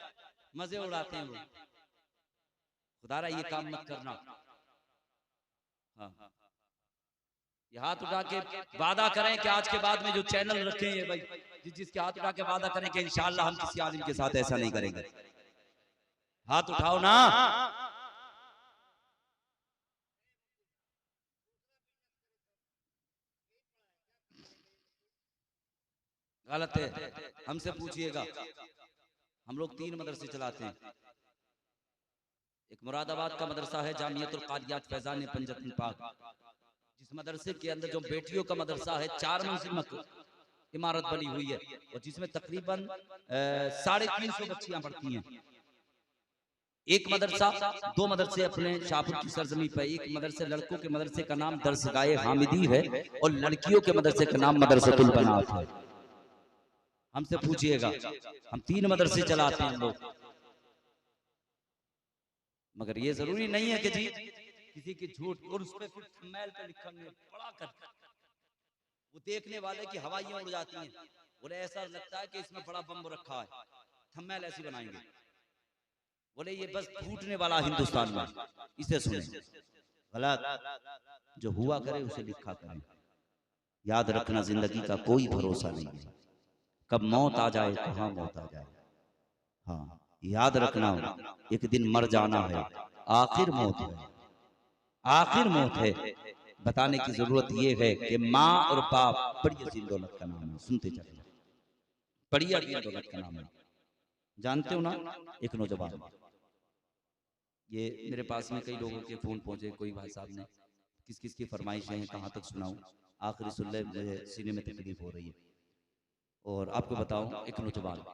Speaker 1: मजे उड़ाते हैं वो। खुदारा ये काम मत करना। हाँ, ये हाथ उठा के वादा करें कि आज के बाद में जो चैनल रखे हैं भाई, जिसके हाथ उठा के वादा करें कि इंशाअल्लाह हम किसी आलिम के साथ ऐसा नहीं करेंगे। हाथ उठाओ ना। गलत है, हमसे पूछिएगा। हम लोग 3 मदरसे चलाते हैं। एक मुरादाबाद का मदरसा है जामियतुल कादियात फैजान पंजतन पाक, जिस मदरसे के अंदर जो बेटियों का मदरसा है 4 मंजिल इमारत बनी हुई है, और जिसमें तकरीबन 350 बच्चियां पढ़ती हैं। एक मदरसा, 2 मदरसे अपने शाहपुर की सरजमी पर। एक मदरसे लड़कों के मदरसे का नाम दरसगाए हामिदी है, और लड़कियों के मदरसे का नाम मदरसतुल बनात है। हमसे पूछिएगा, हम 3 मदरसे चलाते हैं लोग। मगर ये जरूरी नहीं है कि जी किसी की झूठ और उस पर फिर थंबनेल पे लिखेंगे बड़ा कर, वो देखने वाले की हवाइयां उड़ जाती हैं, बोले ऐसा लगता है कि इसमें बड़ा बम रखा है, थंबनेल ऐसी बनाएंगे। बोले ये बस फूटने वाला हिंदुस्तान में, इसे सुने। गलत, जो हुआ करे उसे लिखा करें। याद रखना जिंदगी का कोई भरोसा नहीं है, कब मौत आ जाए कहाँ मौत आ जाए। हाँ याद रखना, एक दिन मर जाना है, आखिर मौत है, आखिर मौत है। बताने की जरूरत यह है कि माँ और बाप बड़ी अजीम दौलत का नाम है, सुनते चले, बड़ी अजीम दौलत का नाम है। जानते हो ना, एक नौजवान, ये मेरे पास में कई लोगों के फोन पहुंचे, कोई भाई साहब ने किस किस की फरमाइशें हैं, कहाँ तक सुनाऊं, आखिरी सुन ले, मुझे सीने में तकलीफ हो रही है। और आपको बताऊं, एक नौजवान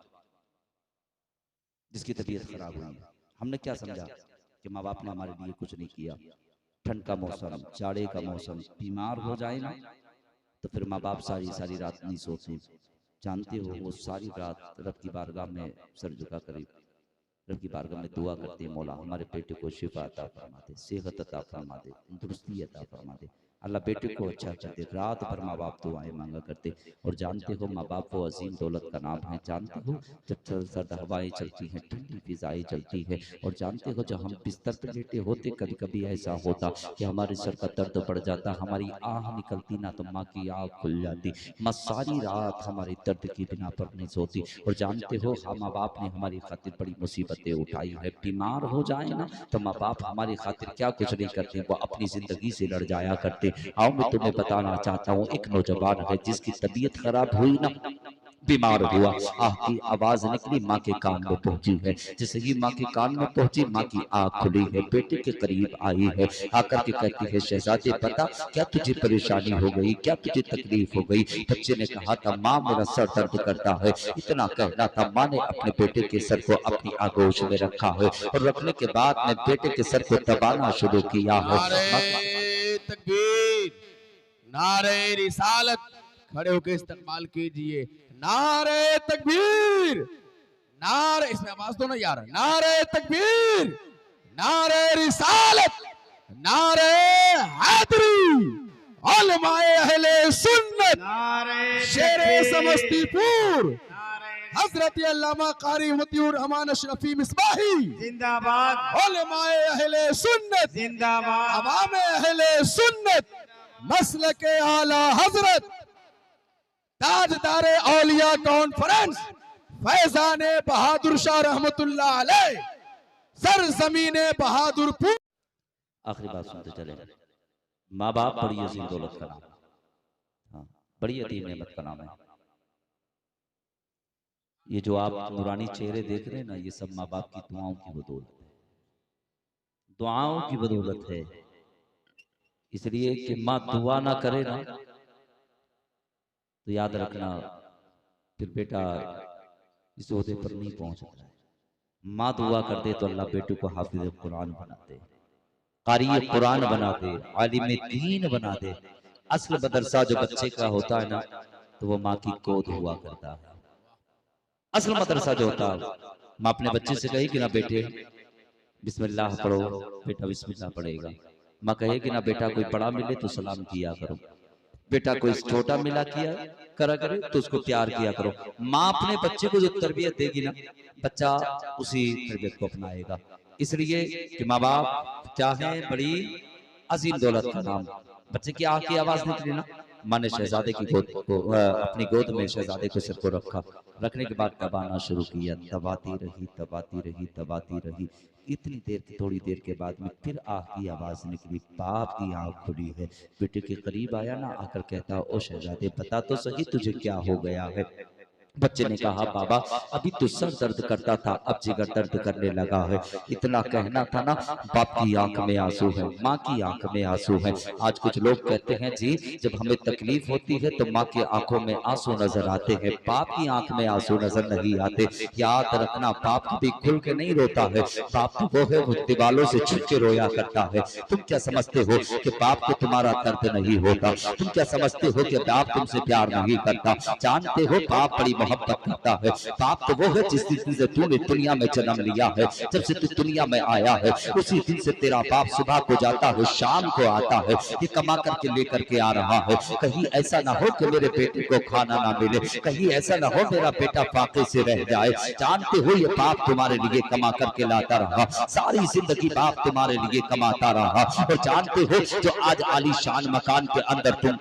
Speaker 1: जिसकी तबीयत खराब हुई है, हमने क्या समझा कि माँ बाप ने हमारे लिए कुछ नहीं किया। ठंड का मौसम, जाड़े का मौसम, बीमार हो जाए ना तो फिर माँ बाप सारी सारी रात नहीं सोते। जानते हो, वो सारी रात रब की बारगाह में सर झुका कर रब की बारगाह में दुआ करते, मौला हमारे बेटे को शिफा अता फरमा दे, सेहत अता फरमा दे, तंदुरुस्ती अता फरमा दे, अल्लाह बेटे को अच्छा कर दे। रात भर माँ बाप दुआएं मांगा करते। और जानते हो माँ बाप वो अजीम दौलत का नाम है। जानते हो जब सर्द हवाएं चलती हैं, ठंडी फिजाएं चलती है, और जानते हो जब हम बिस्तर पर लेटे होते, कभी कभी ऐसा होता कि हमारे सर का दर्द बढ़ जाता, हमारी आह निकलती ना तो माँ की आँख खुल जाती, माँ सारी रात हमारी दर्द की बिना पर नहीं सोती। और जानते हो माँ बाप ने हमारी खातिर बड़ी मुसीबतें उठाई है। बीमार हो जाए ना तो माँ बाप हमारी खातिर क्या कुछ नहीं करते, वो अपनी जिंदगी से लड़ जाया करते। आओ मैं तुम्हें बताना चाहता हूँ, एक नौजवान है जिसकी तबीयत खराब हुई ना, बीमार हुआ, आह की आवाज निकली, माँ के कान में पहुंची है। जैसे ही माँ के कान में पहुंची, माँ की आंख खुली है, बेटे के करीब आई है, आकर के कहती है, शहजादे बता क्या तुझे परेशानी हो गई, क्या तुझे तकलीफ हो गई। बच्चे ने कहा था, माँ मेरा सर दर्द करता है। इतना कहना था, माँ ने अपने बेटे के सर को अपनी आगोश में रखा है, और रखने के बाद में बेटे के सर को दबाना शुरू किया है।
Speaker 2: नारे तकबीर, नारे रिसालत, खड़े होकर इस्तेमाल कीजिए। नारे तकबीर, नारे, इसमें आवाज दो ना यार, नारे तकबीर, नारे रिसालत, नारे हैदरी, उलमाए अहले सुन्नत, शेरे समस्तीपुर, हजरत अल्लामा कारी मतिउर रहमान अशरफी मिसबाही
Speaker 4: जिंदाबाद,
Speaker 2: उलमाए अहले सुन्नत
Speaker 4: जिंदाबाद,
Speaker 2: अवामे अहले सुन्नत, मसलके आला हजरत, ताजदारे औलिया कॉन्फ्रेंस, फैजान बहादुर शाह रहमतुल्लाह अलैह, सरजमीने बहादुरपुर।
Speaker 1: आखिरी बात सुनते चले, माँ बाप बड़ी अजीम दौलत का नाम, हाँ बड़ी अजीम नेमत का नाम है। ये जो आप नूरानी चेहरे देख रहे हैं ना, ये सब माँ बाप की दुआओं की बदौलत है, दुआओं की बदौलत है। इसलिए कि माँ दुआ ना करे ना तो याद रखना फिर बेटा इस ओहदे पर नहीं पहुंच रहा है। माँ दुआ कर दे तो अल्लाह बेटे को हाफिज कुरान बना दे, कारी कुरान बना दे, आलिम दीन बना दे। असल मदरसा जो बच्चे का होता है ना, तो वो माँ की गोद हुआ करता है। असल मदरसा जो होता है, माँ अपने बच्चे से कहेगी ना, बेटे बिस्मिल्लाह पढ़ो, बेटा बिस्मिल्लाह पढ़ेगा। माँ कहेगी ना, बेटा कोई बड़ा मिले तो सलाम किया करो, बेटा कोई छोटा मिला किया करा करे तो उसको प्यार किया करो। माँ अपने बच्चे को जो तरबियत देगी ना, बच्चा उसी तरबियत को अपनाएगा। इसलिए कि माँ बाप चाहे बड़ी अजीम दौलत का नाम, बच्चे की आँख की आवाज निकली ना, माँ ने शहजादे की गोद को अपनी गोद में शहजादे को सिर को रखा, रखने के बाद दबाना शुरू किया, दबाती रही दबाती रही दबाती रही। इतनी देर की, थोड़ी देर के बाद में फिर आँख की आवाज निकली, बाप की आँख खुली है, बेटे के करीब आया ना, आकर कहता, ओ शहजादे बता तो सही तुझे क्या हो गया है।
Speaker 3: बच्चे ने कहा बाबा अभी तो सर दर्द करता था, अब जिगर दर्द करने लगा है। इतना कहना था ना, बाप की आंख में आंसू है, माँ की आंख में आंसू है। आज कुछ लोग कहते हैं जी जब हमें तकलीफ होती है तो माँ की आंखों में आंसू नजर आते हैं, बाप की आंख में आंसू नजर नहीं आते। याद रखना, बाप कभी खुल के नहीं रोता है, बाप तो वो है वो दीवालों से छुप के रोया करता है। तुम क्या समझते हो कि बाप को तुम्हारा दर्द नहीं होता? तुम क्या समझते हो कि बाप तुमसे प्यार नहीं करता? जानते हो बाप बड़ी मोहब्बत करता है। बाप तो वो है जिस दिन से तूने दुनिया में जन्म लिया है, जब से तू दुनिया में आया है उसी दिन से तेरा बाप सुबह को जाता है, शाम को आता है, ये कमा करके लेकर के आ रहा है। कहीं ऐसा ना हो कि मेरे बेटे को खाना ना मिले, कहीं ऐसा ना हो मेरा बेटा फाके से रह जाए। जानते हो ये बाप तुम्हारे लिए कमा करके लाता रहा, सारी जिंदगी बाप तुम्हारे लिए कमाता रहा। और जानते हो जो आज आलीशान मकान के अंदर तुम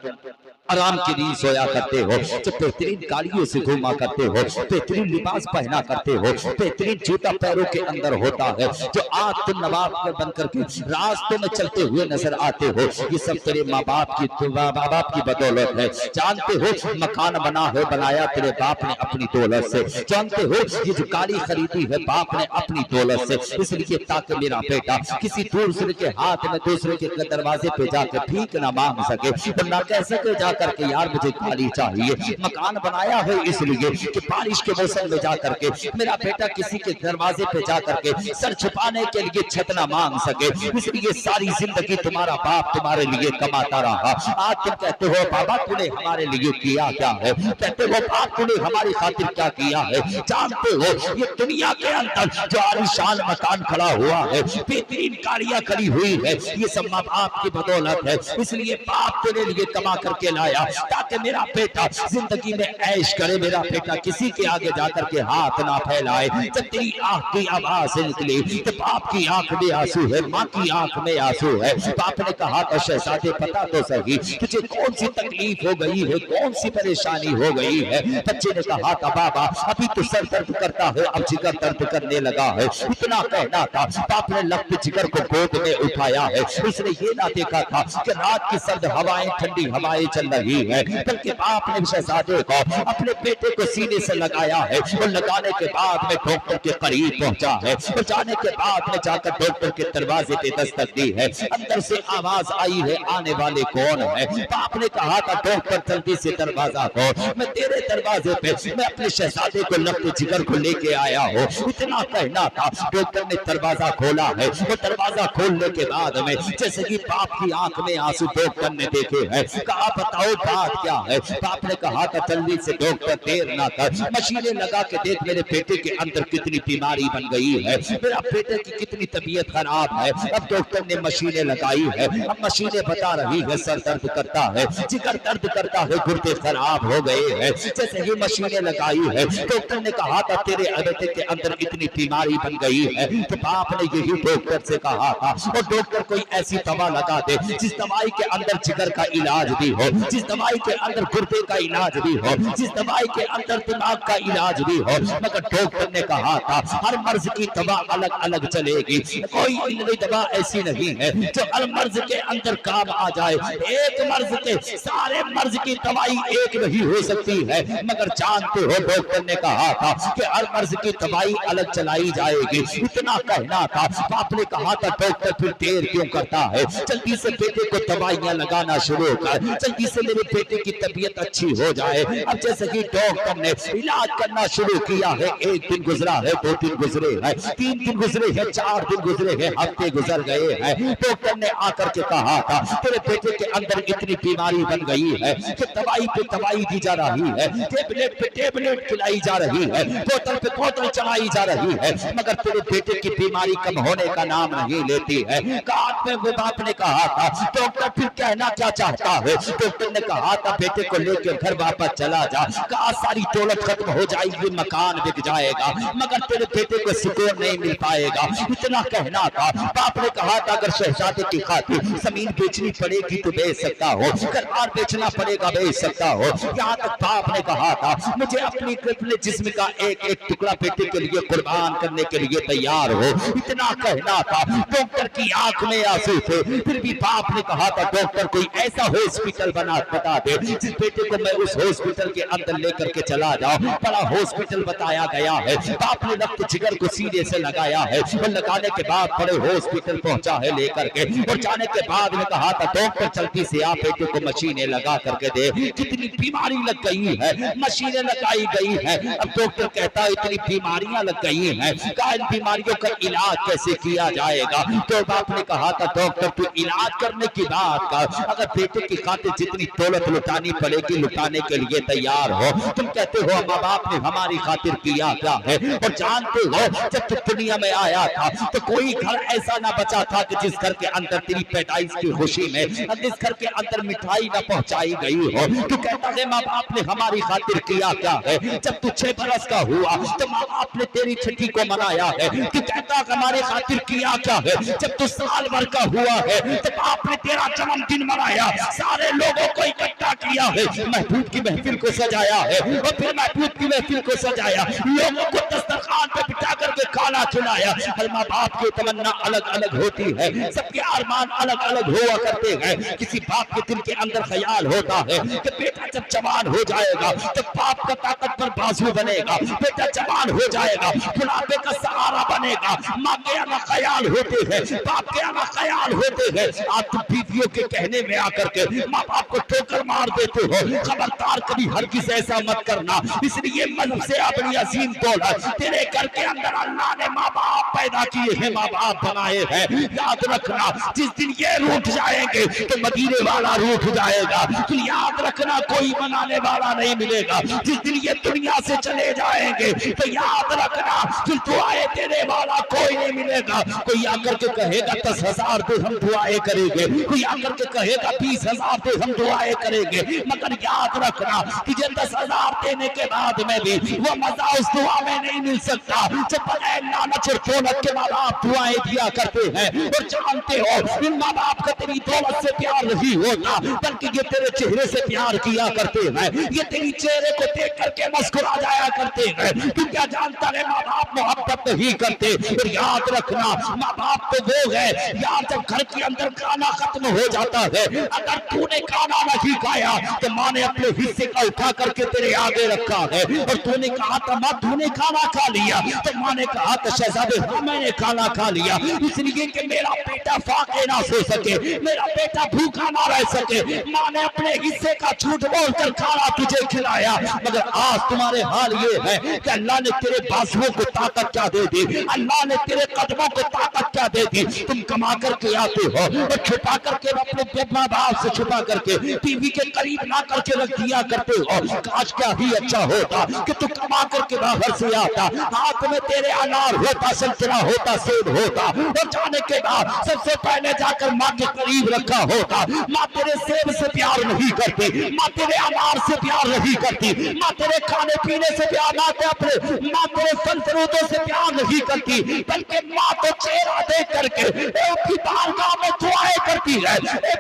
Speaker 3: आराम की नींद सोया करते हो, जो बेहतरीन गाड़ियों से घूमा करते हो, बेहतरीन लिबास पहना करते हो, बेहतरीन जूता पैरों के अंदर होता है, जो आज तुम नवाब बन करके रास्तों में चलते हुए नजर आते हो, ये सब तेरे माँ बाप की बदौलत है। जानते हो मकान बना है बनाया तेरे बाप ने अपनी दौलत से। जानते हो ये जो गाड़ी खरीदी है बाप ने अपनी दौलत से, इसलिए ताकि मेरा बेटा किसी दूसरे के हाथ में दूसरे के दरवाजे पे जाकर भीख ना मांग सके, तो ना कह सके करके यार मुझे गाड़ी चाहिए। मकान बनाया है इसलिए कि बारिश के मौसम में जाकर के मेरा बेटा किसी के दरवाजे पे जाकर के सर छुपाने के लिए छत ना मांग सके, इसलिए सारी जिंदगी तुम्हारा बाप तुम्हारे लिए कमाता रहा। आज तुम कहते हो बाबा तूने हमारे लिए किया क्या है, कहते हो बाप तूने हमारी खातिर क्या किया है। जानते हो ये दुनिया के अंदर जो आलीशान मकान खड़ा हुआ है, बेहतरीन गाड़ियां खड़ी हुई है, ये सब माँ बाप की बदौलत है। इसलिए बाप तेरे लिए कमा करके लाया ताकि मेरा बेटा जिंदगी में ऐश करे, मेरा बेटा किसी के आगे जाकर के हाथ ना फैलाए। जब तेरी आंख की आवाज निकली तो बाप की आंख में आंसू है, माँ की आंख में आंसू है। बाप ने कहा तो शहजादे पता तो सही तुझे कौन सी तकलीफ हो गई है, कौन सी परेशानी हो गई है। बच्चे ने कहा था बाबा अभी तो सर दर्द करता है, अब जिगर दर्द करने लगा है। इतना कहना था, बाप ने लगते जिगर को गोद में उठाया है। उसने ये ना देखा था कि रात की सर्द हवाएं ठंडी हवाएं चल रही है, बल्कि बाप ने शहजादे को अपने बेटे को सीने से लगाया है और लगाने के बाद में डॉक्टर के करीब पहुंचा है। और जाने के बाद में जाकर डॉक्टर के दरवाजे पे दस्तक दी है। अंदर से आवाज आई है आने वाले कौन है। बाप ने कहा था डॉक्टर जल्दी से दरवाजा खोल, मैं तेरे दरवाजे पे मैं अपने शहजादे को लगते जिगर को लेके आया हूँ। इतना कहना था, डॉक्टर ने दरवाजा खोला है और दरवाजा खोलने के बाद में जैसे कि बाप की आंख में आंसू डॉक्टर ने देखे हैं। कहा बताओ बात क्या है। बाप ने कहा था जल्दी से डॉक्टर देर ना कर, मशीनें लगा के देख मेरे बेटे के अंदर कितनी बीमारी बन गई है, मेरा बेटे की कितनी तबीयत खराब है। अब डॉक्टर ने मशीनें लगाई है, अब मशीनें बता रही है सर दर्द करता है, जिगर दर्द करता है, गुर्दे खराब हो गए हैं। जैसे ही मशीनें लगाई है डॉक्टर ने कहा था तेरे बेटे के अंदर इतनी बीमारी बन गई है। तो बाप ने यही डॉक्टर से कहा था और डॉक्टर कोई ऐसी दवा लगा दे जिस दवाई के अंदर जिगर का इलाज भी हो, जिस दवाई के अंदर गुर्दे का इलाज भी हो, जिस दवाई के अंदर दिमाग का इलाज भी हो। मगर डॉक्टर ने कहा था हर मर्ज की दवा अलग अलग चलेगी, कोई दवा ऐसी नहीं है जो हर मर्ज के अंदर काम आ जाए। एक मर्ज के सारे मर्ज की दवाई एक नहीं हो सकती है। मगर जानते हो डॉक्टर ने कहा था कि हर मर्ज की दवाई अलग चलाई जाएगी। इतना कहना था, बाप ने कहा था डॉक्टर फिर देर क्यों करता है, जल्दी से बेटे को दवाइयां लगाना शुरू कर, जल्दी से मेरे बेटे की तबीयत अच्छी हो जाए। अब जैसे कि डॉक्टर ने इलाज करना शुरू किया है, एक दिन गुजरा है, 2 दिन गुजरे हैं, 3 दिन गुजरे हैं, 4 दिन गुजरे हैं, हफ्ते गुजर गए हैं। डॉक्टर ने आकर के कहा था तेरे बेटे के अंदर इतनी बीमारी बन गई है कि दवाई पे दवाई दी जा रही है, टेबलेट पे टेबलेट खिलाई जा रही है, बोतल पे बोतल चढ़ाई जा रही है, मगर तेरे बेटे की बीमारी कम होने का नाम नहीं लेती है। बाप ने कहा था डॉक्टर फिर कहना क्या चाहता है। डॉक्टर ने कहा था बेटे को लेकर घर वापस चला जा, कहा सारी दौलत खत्म हो जाएगी, मकान बिक जाएगा, मगर तेरे बेटे को सुकून नहीं मिल पाएगा। इतना कहना था, बाप ने कहा था अगर शहजादे की खातिर जमीन बेचनी पड़ेगी तो बेच सकता हो, घर बेचना पड़ेगा बेच सकता हो। यहाँ तक बाप ने कहा था मुझे अपने जिस्म का एक एक टुकड़ा बेटे के लिए कुर्बान करने के लिए तैयार हो। इतना कहना था, डॉक्टर की आंख में आंसू थे, फिर भी बाप ने कहा था डॉक्टर डॉक्टर कोई ऐसा हॉस्पिटल बता दे जिस बेटे को मैं उस हॉस्पिटल के अंदर लेकर के चला जाऊं। बड़ा हॉस्पिटल बताया गया है, बाप ने रक्त जिगर को सीने से लगाया है और लगाने के बाद बड़े हॉस्पिटल पहुंचा है लेकर के, और जाने के बाद में कहा था डॉक्टर जल्दी से आप बेटे को मशीनें लगा करके दे, कितनी बीमारी लग गई है, मशीनें लगाई गई है। अब डॉक्टर कहता है इतनी बीमारियां लग गई हैं, इन बीमारियों का इलाज कैसे किया जाएगा? तो बाप ने कहा था डॉक्टर तू इलाज करने की बात कर, अगर बेटे की खातिर जितनी दौलत लुटानी पड़ेगी लुटाने के लिए तैयार हो। तुम कहते हो माँ बाप ने हमारी खातिर किया क्या है, और जानते हो जब तू दुनिया में आया था तो कोई घर ऐसा ना बचा था कि जिस घर के अंदर तेरी पैदाइश की खुशी में जिस घर के अंदर मिठाई ना पहुंचाई गई हो। तू कहता है माँ बाप ने हमारी खातिर किया क्या है, जब तू 6 बरस का हुआ तो माँ बाप ने तेरी छठी को मनाया है। तू कहता हमारे खातिर किया क्या है, जब तू साल भर का हुआ है तो बाप ने तेरा जन्मदिन मनाया, सारे लोगों को इकट्ठा किया है, महबूब की महफिल को सजाया है, और फिर महबूब की महफिल को सजाया, लोगों को दस्तरखान पे बिठा करके खाना खिलाया। हर माँ बाप की तमन्ना अलग अलग होती है, सबके अरमान अलग अलग हुआ करते हैं। किसी बाप के दिल के अंदर ख्याल होता है कि बेटा जब जवान हो जाएगा तो बाप का ताकतवर बाजू बनेगा, बेटा जवान हो जाएगा बुढ़ापे का सहारा बनेगा। माँ के अलग ख्याल होते हैं, बाप के अलग ख्याल होते हैं। आप तुम बीवियों के कहने में आकर के माँ बाप को ठोकर मार देते हो, खबरदार कभी हरगिज़ ऐसा मत करना। इसलिए मन से अपनी अजीम दौलत तेरे घर के अंदर अल्लाह ने माँ बाप पैदा किए हैं, माँ बाप बनाए हैं। याद रखना जिस दिन ये रूठ जाएंगे तो मदीने वाला रूठ जाएगा। तो याद रखना कोई बनाने वाला नहीं मिलेगा। जिस दिन ये दुनिया से चले जाएंगे तो याद रखना फिर दुआएं देने वाला कोई नहीं मिलेगा। कोई आकर के कहेगा 10,000 दे हम दुआएं करेंगे, कोई आकर के कहेगा 20,000 दे हम दुआएं करेंगे, मगर याद रखना कि 10,000 देने के बाद में भी वो मजा उस दुआ में नहीं मिल सकता जब बगैर लालच और दौलत के माँ बाप दुआएं दिया करते हैं। और जानते हो इन माँ बाप का तेरी दौलत से प्यार नहीं होता, बल्कि ये तेरे चेहरे से प्यार किया करते हैं, ये तेरी चेहरे को देख करके मुस्कुरा जाया करते हैं। तू क्या जानता है माँ बाप मोहब्बत नहीं करते। और याद रखना माँ बाप तो वो है यार, जब घर के अंदर खाना खत्म हो जाता है, अगर तूने खाना नहीं खाया तो माँ ने अपने हिस्से का उठा करके तेरे आगे रखा है, और तूने कहा था माँ तूने खाना खा लिया, तो माँ ने कहा था शहजादे हाँ मैंने खाना खा लिया, इसलिए कि मेरा बेटा फाके ना सो सके, मेरा बेटा भूखा ना रह सके। माँ ने अपने हिस्से का झूठ बोलकर खाना तुझे खिलाया। मगर आज तुम्हारे हाल ये है कि अल्लाह ने तेरे बाजुओं को ताकत क्या दे दी, अल्लाह ने तेरे कदमों को ताकत क्या दे दी। तुम कमा करके आते हो और छुपा करके अपने माँ बाप से छुपा करके टीवी के करीब ला करके रख दिया करते हो। काश क्या ही अच्छा होता कि तू कमा करके बाहर से आता, हाथ में तेरे अनार होता, संतरा होता, सेब होता, और जाने के बाद सबसे पहले जाकर माँ के करीब रखा होता। माँ तेरे सेब से प्यार नहीं करती, माँ तेरे अनार से प्यार नहीं करती, माँ तेरे खाने पीने से प्यार ना अपने माँ तेरे फल फ्रूटों से प्यार नहीं करती, बल्कि माँ तो चेहरा देख करके उसकी बारगाह में दुआएं करती है।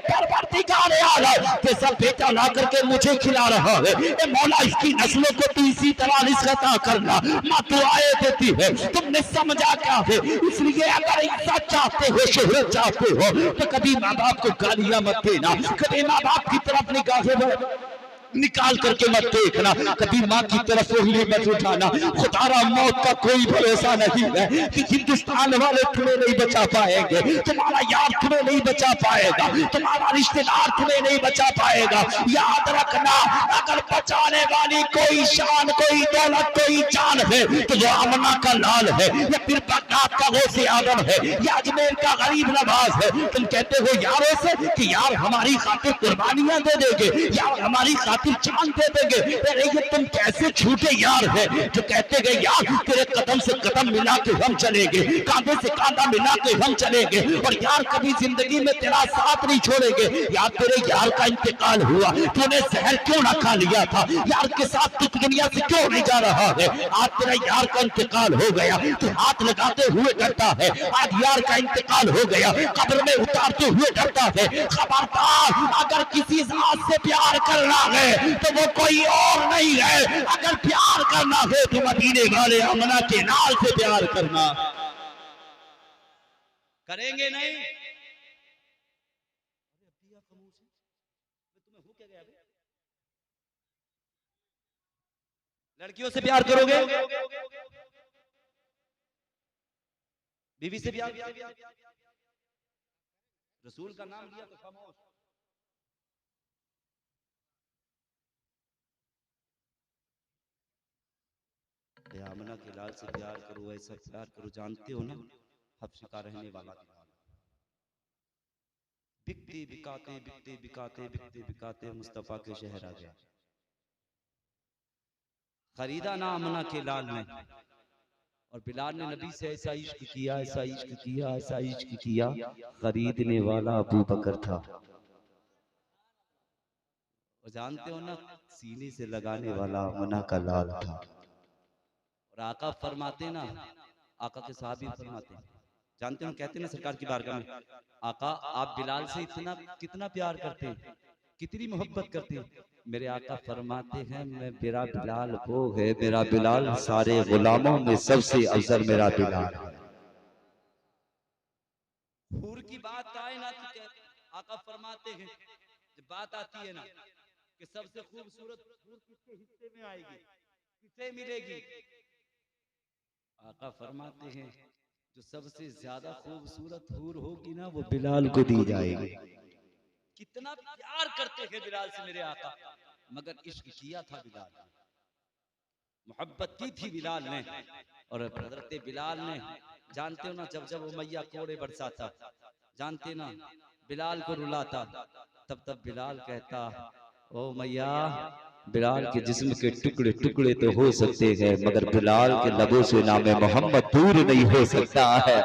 Speaker 3: परवरदिगार आलम के सब बेटा ला करके मुझे खिला रहा है, मौला इसकी नस्लों को तू इसी तरह रिश्ता करना। माँ दुआएं देती है, तुमने समझा क्या है। इसलिए अगर इज्जत चाहते हो, शोहरत चाहते हो, तो कभी माँ बाप को गालियां मत देना, कभी माँ बाप की तरफ निगाहें निकाल करके मत देखना, कभी माँ की तरफ उंगली मत उठाना। खुदारा मौत का कोई भरोसा नहीं है कि हिंदुस्तान वाले तुम्हें नहीं बचा पाएंगे, तुम्हारा यार तुम्हें नहीं बचा पाएगा, तुम्हारा रिश्तेदार तुम्हें नहीं बचा पाएगा। याद रखना अगर बचाने वाली कोई शान, कोई दौलत, कोई जान है तो वो आमना का लाल है, या फिर बगदाद का गौसे आजम है, या अजमेर का गरीब नवाज है। तुम कहते हो यारों से कि यार हमारी खातिर कुर्बानियां दे देंगे, यार हमारी जान दे देंगे। अरे ये तुम कैसे झूठे यार है जो कहते गए यार तेरे कदम से कदम मिला के हम चलेंगे, कांधे से कांधा मिला के हम चलेंगे, और यार कभी जिंदगी में तेरा साथ नहीं छोड़ेंगे। यार तेरे यार का इंतकाल हुआ, तूने जहर क्यों ना खा लिया था, यार के साथ तू दुनिया से क्यों नहीं जा रहा है। आज तेरा यार का इंतकाल हो गया तो हाथ लगाते हुए डरता है, आज यार का इंतकाल हो गया कब्र में उतारते हुए डरता है। खबरदार अगर किसी जात से प्यार करना है तो वो कोई और नहीं है, अगर प्यार करना है तो मदीने वाले अमना के नाल से प्यार करना।
Speaker 1: करेंगे नहीं लड़कियों से प्यार करोगे, बीवी से प्यार, रसूल का नाम लिया तो खामोश। आमना के लाल से प्यार करो, ऐसा प्यार करो, जानते हो ना हफ्स का रहने वाला बिकते बिकाते बिकते बिकाते बिकते बिकाते मुस्तफा के शहर आ गया। खरीदा ना आमना के लाल ने, और बिलाल ने नबी से ऐसा इश्क किया, ऐसा इश्क किया, ऐसा इश्क किया, खरीदने वाला अबू बकर था। और जानते हो ना सीने से लगाने वाला आमना का लाल था। और आका फरमाते ना, आका के साहबी फरमाते, जानते हो कहते ना सरकार की बारगाह में, आका आप बिलाल से इतना कितना प्यार करते हैं, कितनी मोहब्बत करते हैं। मेरे आका फरमाते हैं मैं मेरा बिलाल वो है, मेरा बिलाल सारे गुलामों में सबसे अफजल मेरा बिलाल है। हूर की बात आए ना तो आका फरमाते हैं, जब बात आती है ना कि सबसे खूबसूरत हूर किसके हिस्से में आएगी, किसे मिलेगी, आका फरमाते हैं जो सबसे ज्यादा खूबसूरत हूर होगी ना वो बिलाल को दी जाएगी। कितना प्यार करते हैं बिलाल से मेरे आका, मगर इश्क किया था बिलाल ने, मोहब्बत की थी बिलाल ने। और हजरत बिलाल ने, जानते हो ना जब जब वो मैया कोड़े बरसाता, जानते ना बिलाल को रुलाता, तब तब बिलाल कहता ओ मैया, बिलाल के जिस्म के टुकड़े टुकड़े तो हो सकते हैं, मगर बिलाल के लबों से नाम मोहम्मद दूर नहीं हो सकता है।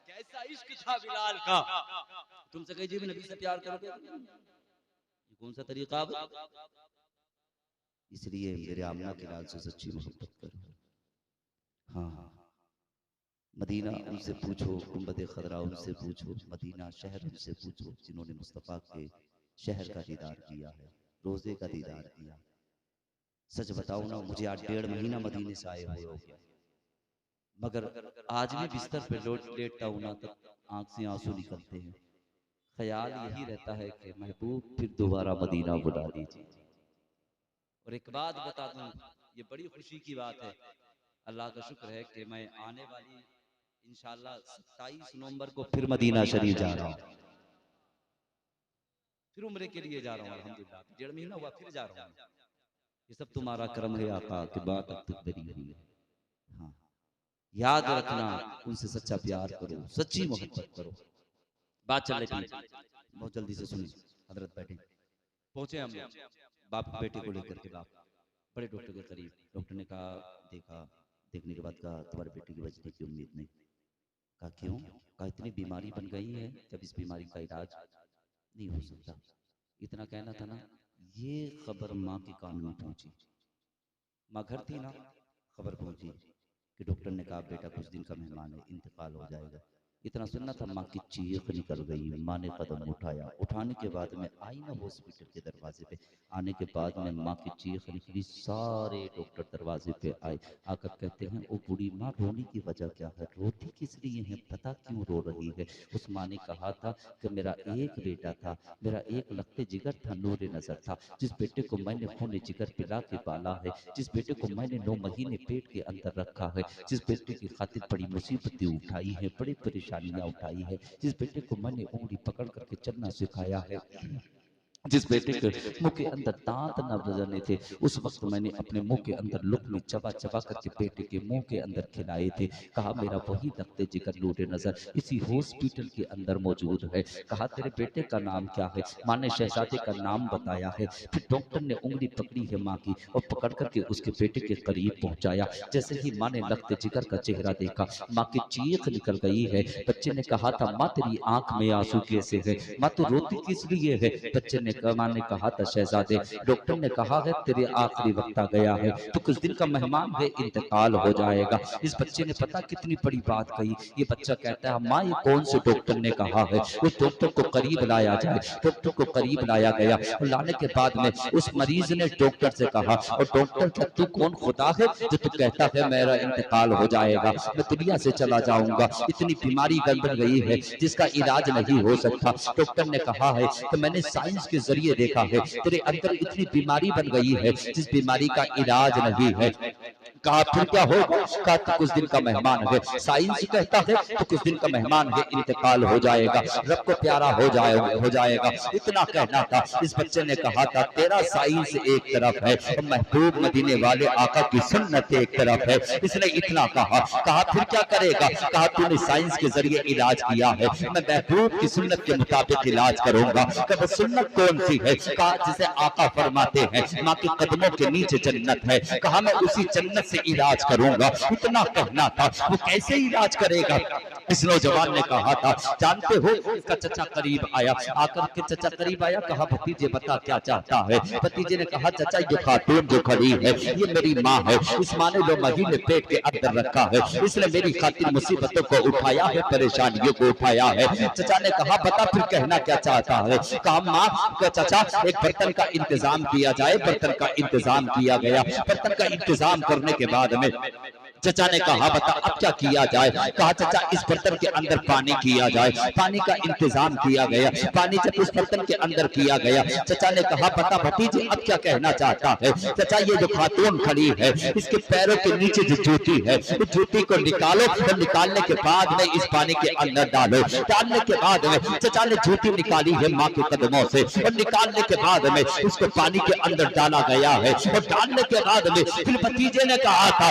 Speaker 1: कैसा इश्क था बिलाल का। तुमसे कही जी नबी से प्यार करोगे, कौन सा तरीका? इसलिए मेरे आमना के लाल से सच्ची मोहब्बत करो। हाँ, मदीना उनसे पूछो, गुंबद खदरा उनसे पूछो, मदीना शहर उनसे पूछो जिन्होंने मुस्तफा के शहर का दीदार किया है, रोजे का दीदार किया। सच बताओ ना, मुझे आज 1.5 महीना मदीने से आए हुए हो गया, मगर आज भी बिस्तर पे लेटता हूं ना तब आंख से आंसू निकलते हैं। ख्याल यही रहता है कि महबूब फिर दोबारा मदीना बुला लीजिए। और एक बात बता दूं, ये बड़ी खुशी की बात है, अल्लाह का शुक्र है कि मैं आने वाली इंशाल्लाह 27 नवंबर को फिर मदीना शरीफ जा रहा हूँ, फिर उम्रे के लिए जा रहा हूँ। अल्हम्दुलिल्लाह 1.5 महीना हुआ फिर जा रहा हूँ। ये सब तुम्हारा करम है आका कि बात अब तक मेरी हुई है। हाँ, याद रखना, उनसे सच्चा प्यार करो, सच्ची मोहब्बत करो। बात चल रही थी, बहुत जल्दी से सुनी। हजरत बैठे, पहुंचे हम बाप बेटे को लेकर के, बाप बड़े डॉक्टर के करीब। डॉक्टर ने कहा, देखने के बाद कहा तुम्हारे बेटे की बचने की उम्मीद नहीं। कहा क्यों? कहा इतनी बीमारी बन गई है, जब इस बीमारी का इलाज नहीं हो सकता। इतना कहना था ना, ये खबर माँ के कान में पहुंची। माँ घर थी ना, खबर पहुंची कि डॉक्टर ने कहा बेटा कुछ दिन का मेहमान है, इंतकाल हो जाएगा। इतना सुनना था, माँ की चीख निकल गई। माँ ने कदम उठाया, उठाने के बाद में आई ना हॉस्पिटल के दरवाजे पे, आने के बाद में माँ की चीख निकली। सारे डॉक्टर दरवाजे पे आए, आकर कहते हैं ओ बूढ़ी माँ, रोने की वजह क्या है, रोती किस लिए है, पता क्यों रो रही है? उस माँ ने कहा था कि मेरा एक बेटा था, मेरा एक लखते जिगर था, नूरे नजर था, जिस बेटे को मैंने खूने जिगर पिला के पाला है, जिस बेटे को मैंने 9 महीने पेट के अंदर रखा है, जिस बेटे की खातिर बड़ी मुसीबतें उठाई है, बड़ी परेशानियां उठाई है, जिस बेटे को मैंने उंगली पकड़ करके चलना सिखाया है, जिस बेटे के मुंह के अंदर दांत न बजने थे, उस वक्त मैंने अपने मुंह के अंदर लुकमे चबा चबा करके बेटे के मुंह के अंदर खिलाए थे। कहा मेरा वही लखते जिगर नूरे नजर इसी हॉस्पिटल के अंदर मौजूद है। कहा तेरे बेटे का नाम क्या है? माँ ने शहजादे का नाम बताया है। फिर डॉक्टर ने उंगली पकड़ी है माँ की और पकड़ करके उसके बेटे के करीब पहुंचाया। जैसे ही माँ ने लखते जिगर का चेहरा देखा, माँ की चीख निकल गई है। बच्चे ने कहा था माँ तेरी आंख में आंसू कैसे है, माँ तू रोती किस लिए है? बच्चे ने माँ ने कहा था शहजादे, डॉक्टर ने कहा है तेरे आखिरी वक्त आ गया है, तो कुछ दिन का मेहमान है, इंतकाल हो जाएगा। इस बच्चे ने पता कितनी बड़ी बात कही। ये बच्चा कहता है माँ ये कौन से डॉक्टर ने कहा है? उस डॉक्टर को करीब लाया जाए। डॉक्टर को करीब लाया गया और लाने के बाद में उस मरीज ने डॉक्टर से कहा, और डॉक्टर क्या तू कौन खुदा है जो तू कहता है मेरा इंतकाल हो जाएगा, मैं दुनिया से चला जाऊंगा, इतनी बीमारी बन गई है जिसका इलाज नहीं हो सकता। डॉक्टर ने कहा है कि मैंने साइंस के
Speaker 3: जरिए देखा है तेरे अंदर इतनी बीमारी बन गई है जिस बीमारी का इलाज नहीं है। कहा फिर क्या होगा? कहा तो कुछ दिन का मेहमान है, साइंस कहता है तो कुछ दिन का मेहमान है, इंतकाल हो जाएगा, रब को प्यारा हो जाएगा। इतना कहना था। इस बच्चे ने कहा था तेरा साइंस एक तरफ है और महबूब मदीने वाले आका की सुन्नत एक तरफ है। इसने इतना कहा। कहा फिर क्या करेगा? कहा तूने साइंस के जरिए इलाज किया है, मैं महबूब की सुन्नत के मुताबिक इलाज करूंगा। कहा सुन्नत कौन सी है? कहा जिसे आका फरमाते हैं माँ के कदमों के नीचे जन्नत है। कहा मैं उसी जन्नत से इलाज करूंगा। इतना कहना था। वो कैसे इलाज करेगा? इस नौजवान ने कहा था जानते हो, इसका चचा करीब आया, आकर के चचा करीब आया, कहा भतीजे बता क्या चाहता है? भतीजे ने कहा चचा ये खातून जो खड़ी है ये मेरी माँ है, इस माँ ने 2 महीने पेट के अंदर रखा है, इसने मेरी खातिर मुसीबतों को उठाया है, परेशानियों को उठाया है। चचा ने कहा बता फिर कहना क्या चाहता है? कहा माँ का चचा एक बर्तन का इंतजाम किया जाए। बर्तन का इंतजाम किया गया। बर्तन का इंतजाम करने के बाद में चचा ने कहा बता अब क्या किया जाए? कहा चचा इस बर्तन के अंदर पानी किया जाए। पानी का इंतजाम किया गया। पानी जब उस बर्तन के अंदर किया गया, चचा ने कहा बता भतीजे अब क्या कहना चाहता है? चचा ये जो खातून खड़ी है इसके पैरों के नीचे जो जूती है उस जूती को निकालो और निकालने के बाद में इस पानी के अंदर डालो। डालने के बाद में चचा ने जूती निकाली है माँ के कदमों से और निकालने के बाद में उसको पानी के अंदर डाला गया है। और डालने के बाद में फिर भतीजे ने कहा था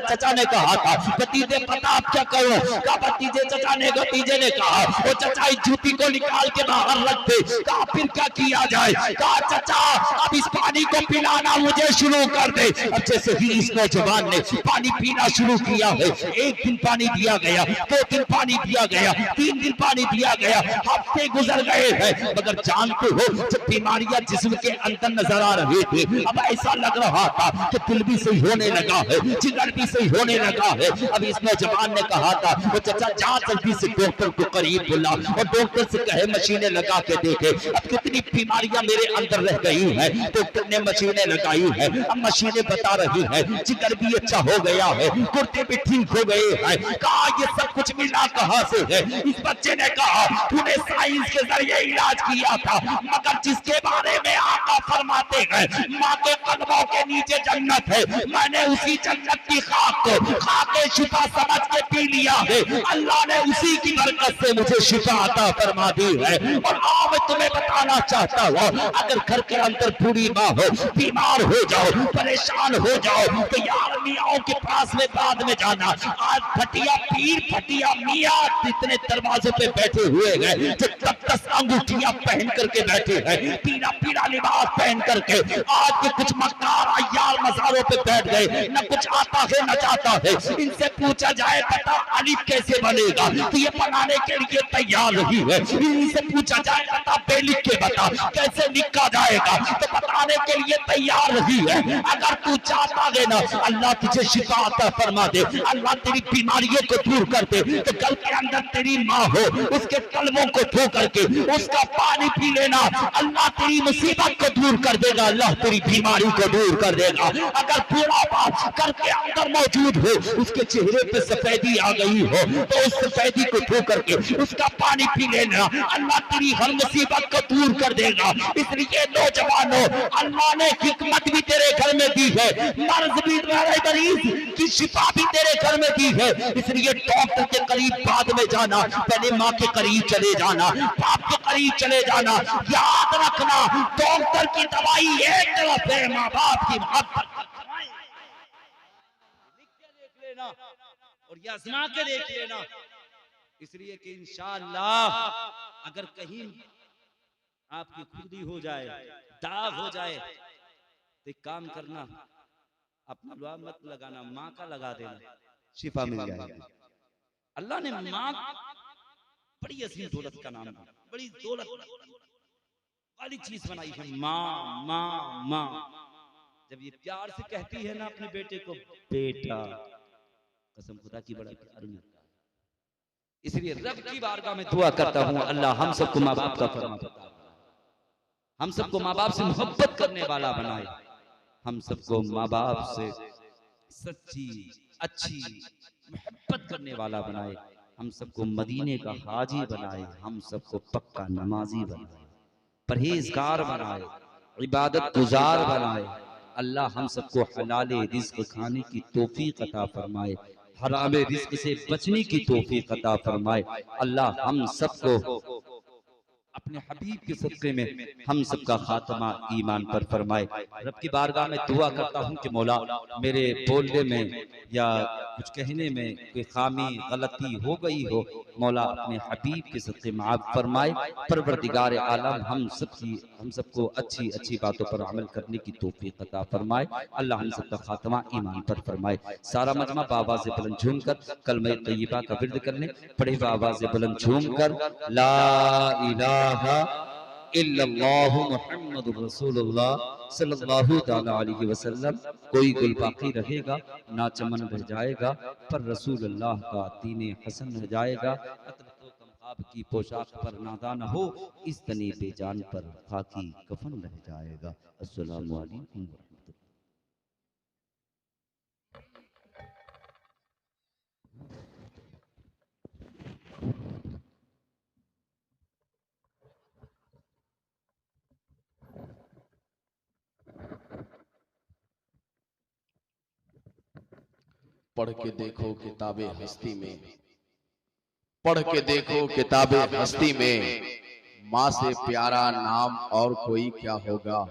Speaker 3: चचा ने कहा था भतीजे पता आप क्या करो? कहा भतीजे ने कहा वो चचा इस जूती को निकाल के बाहर रख दे। कहा फिर क्या किया जाए? कहा चचा अब इस पानी को पिलाना मुझे शुरू कर दे। अब जैसे ही इस नौजवान ने पानी पीना शुरू किया है, 1 दिन पानी दिया गया, 2 दिन पानी दिया गया, 3 दिन पानी दिया गया, हफ्ते गुजर गए हैं। मगर जानते हो जब बीमारियां जिस्म के अंदर नजर आ रही थी, अब ऐसा लग रहा था कि दिल भी सही होने लगा है, जिगर भी सही होने लगा है। अब इस नौजवान ने कहा था वो चचा जा जल्दी से डॉक्टर को करीब बुला और डॉक्टर से कहे मशीनें लगा के देखे अब कितनी बीमारियां मेरे अंदर रह गई है। डॉक्टर ने मशीनें लगाई है। अब मशीनें बता रही है जिगर भी अच्छा हो गया है, गुर्दे भी ठीक हो गए हैं। कहा ये सब कुछ मिला कहां से है? इस बच्चे ने कहा तूने साइंस के जरिए इलाज किया था, मगर जिसके बारे में आका फरमाते हैं माँ के कदमों के नीचे जन्नत है, मैंने उसी जन्नत की खाक को खाके शिफा समझ के पी लिया है। अल्लाह ने उसी की बरकत से मुझे शिफा अता फरमा दी है। और आओ मैं तुम्हें बताना चाहता हूँ अगर घर के अंदर बूढ़ी माँ हो, बीमार हो जाओ, परेशान हो जाओ तो यार मियाँ के पास में बाद में जाना। आज फटिया पीर फटिया मियाँ इतने दरवाजे पे बैठे हुए हैं जो 10 अंगूठियां पहन करके बैठे हैं, पीला पीला लिबास पहन करके। आज के कुछ मक्कार अय्यार मज़ारों पे बैठ गए, न कुछ आता है न जाता है। इनसे पूछा जाए पता अलिफ कैसे बनेगा तो ये बनाने के लिए तैयार नहीं है। इनसे पूछा जाए पता बेलिख के बता कैसे लिखा जाएगा तो बताने के लिए तैयार नहीं है। अगर तू चाहता है ना अल्लाह तुझे शिफा अता फरमा दे, अल्लाह तेरी बीमारियों को दूर कर दे, तो कल के अंदर तेरी माँ हो उसके कलमों को धो करके उसका पानी पी लेना, अल्लाह तेरी मुसीबत को दूर कर देगा, अल्लाह तेरी बीमारी को दूर कर देगा। अगर पूरा बात घर के अंदर मौजूद हो, उसके चेहरे पे सफेदी आ गई हो तो उस सफेदी को धो करके उसका पानी पी लेना, अल्लाह तेरी हर मुसीबत को दूर कर देगा। इसलिए नौजवानों अल्लाह ने हिकमत भी तेरे घर में दी है, मर्ज भी मरीज की शिफा भी तेरे घर में दी है। इसलिए डॉक्टर के करीब बाद में जाना, पहले माँ के करीब चले जाना, बाप के करीब चले जाना। याद रखना डॉक्टर की दवाई एक तरफ है, माँ बाप की मोहब्बत
Speaker 1: देख लेना और ये आजमा के देख लेना। इसलिए कि इंशाअल्लाह अगर कहीं आपकी खुदी हो जाए, दाग हो जाए तो एक काम करना, अपना दुआ मत लगाना, माँ का लगा देना, शिफा मिल जाएगी। अल्लाह ने माँ बड़ी असीम दौलत का नाम है, बड़ी दौलत वाली चीज बनाई है माँ माँ माँ। जब ये प्यार से कहती है ना अपने बेटे को बेटा, कसम खुदा की बड़ा प्यार मिलता है। इसलिए रब की बारगाह में दुआ करता हूँ अल्लाह हम सबको माँ बाप का फरमा बताए, हम सबको माँ बाप से मोहब्बत करने वाला बनाए, हम सबको माँ बाप से सच्ची अच्छी मोहब्बत करने वाला बनाए, हम सबको मदीने का हाजी बनाए, हम सबको पक्का नमाजी बनाए।
Speaker 3: परहेजगार बनाए, इबादत गुजार बनाए। अल्लाह हम सबको हलाल रिज़्क खाने की तौफीक अता फरमाए, हराम रिज़्क से बचने की तौफीक अता फरमाए। अल्लाह हम सबको अपने हबीब के सदक़े में हम सबका खात्मा ईमान पर फरमाए। रब की बारगाह में दुआ करता हूँ कि मौला मेरे बोलने में या कुछ कहने में कोई खामी गलती हो गई हो, मौला अपने हबीब के सदक़े माफ़ फरमाए। परवरदिगार आलम हम सबको अच्छी अच्छी बातों पर अमल करने की तौफीक अता फरमाए। अल्लाह हम सबका खात्मा ईमान पर फरमाए। सारा मजमा बावाज़ बुलंद झूम कर कलमे तय्यबा का विर्द करने पढ़े, बावाज़ बुलंद झूम कर ला इलाहा इल्लल्लाहु मुहम्मदुर रसूलुल्लाह सल्लल्लाहु तआला अलैहि वसल्लम। कोई गुल बाकी रहेगा ना चमन रह जाएगा, पर रसूलुल्लाह का दीन हसन रह जाएगा। कमहाब की पोशाक पर नादा न हो, इस तनी बेजान पर खाकी कफन रह जाएगा। अस्सलामु अलैकुम।
Speaker 2: पढ़ के देखो किताबे हस्ती में, पढ़ के देखो किताबे हस्ती में, माँ से प्यारा नाम और कोई क्या होगा।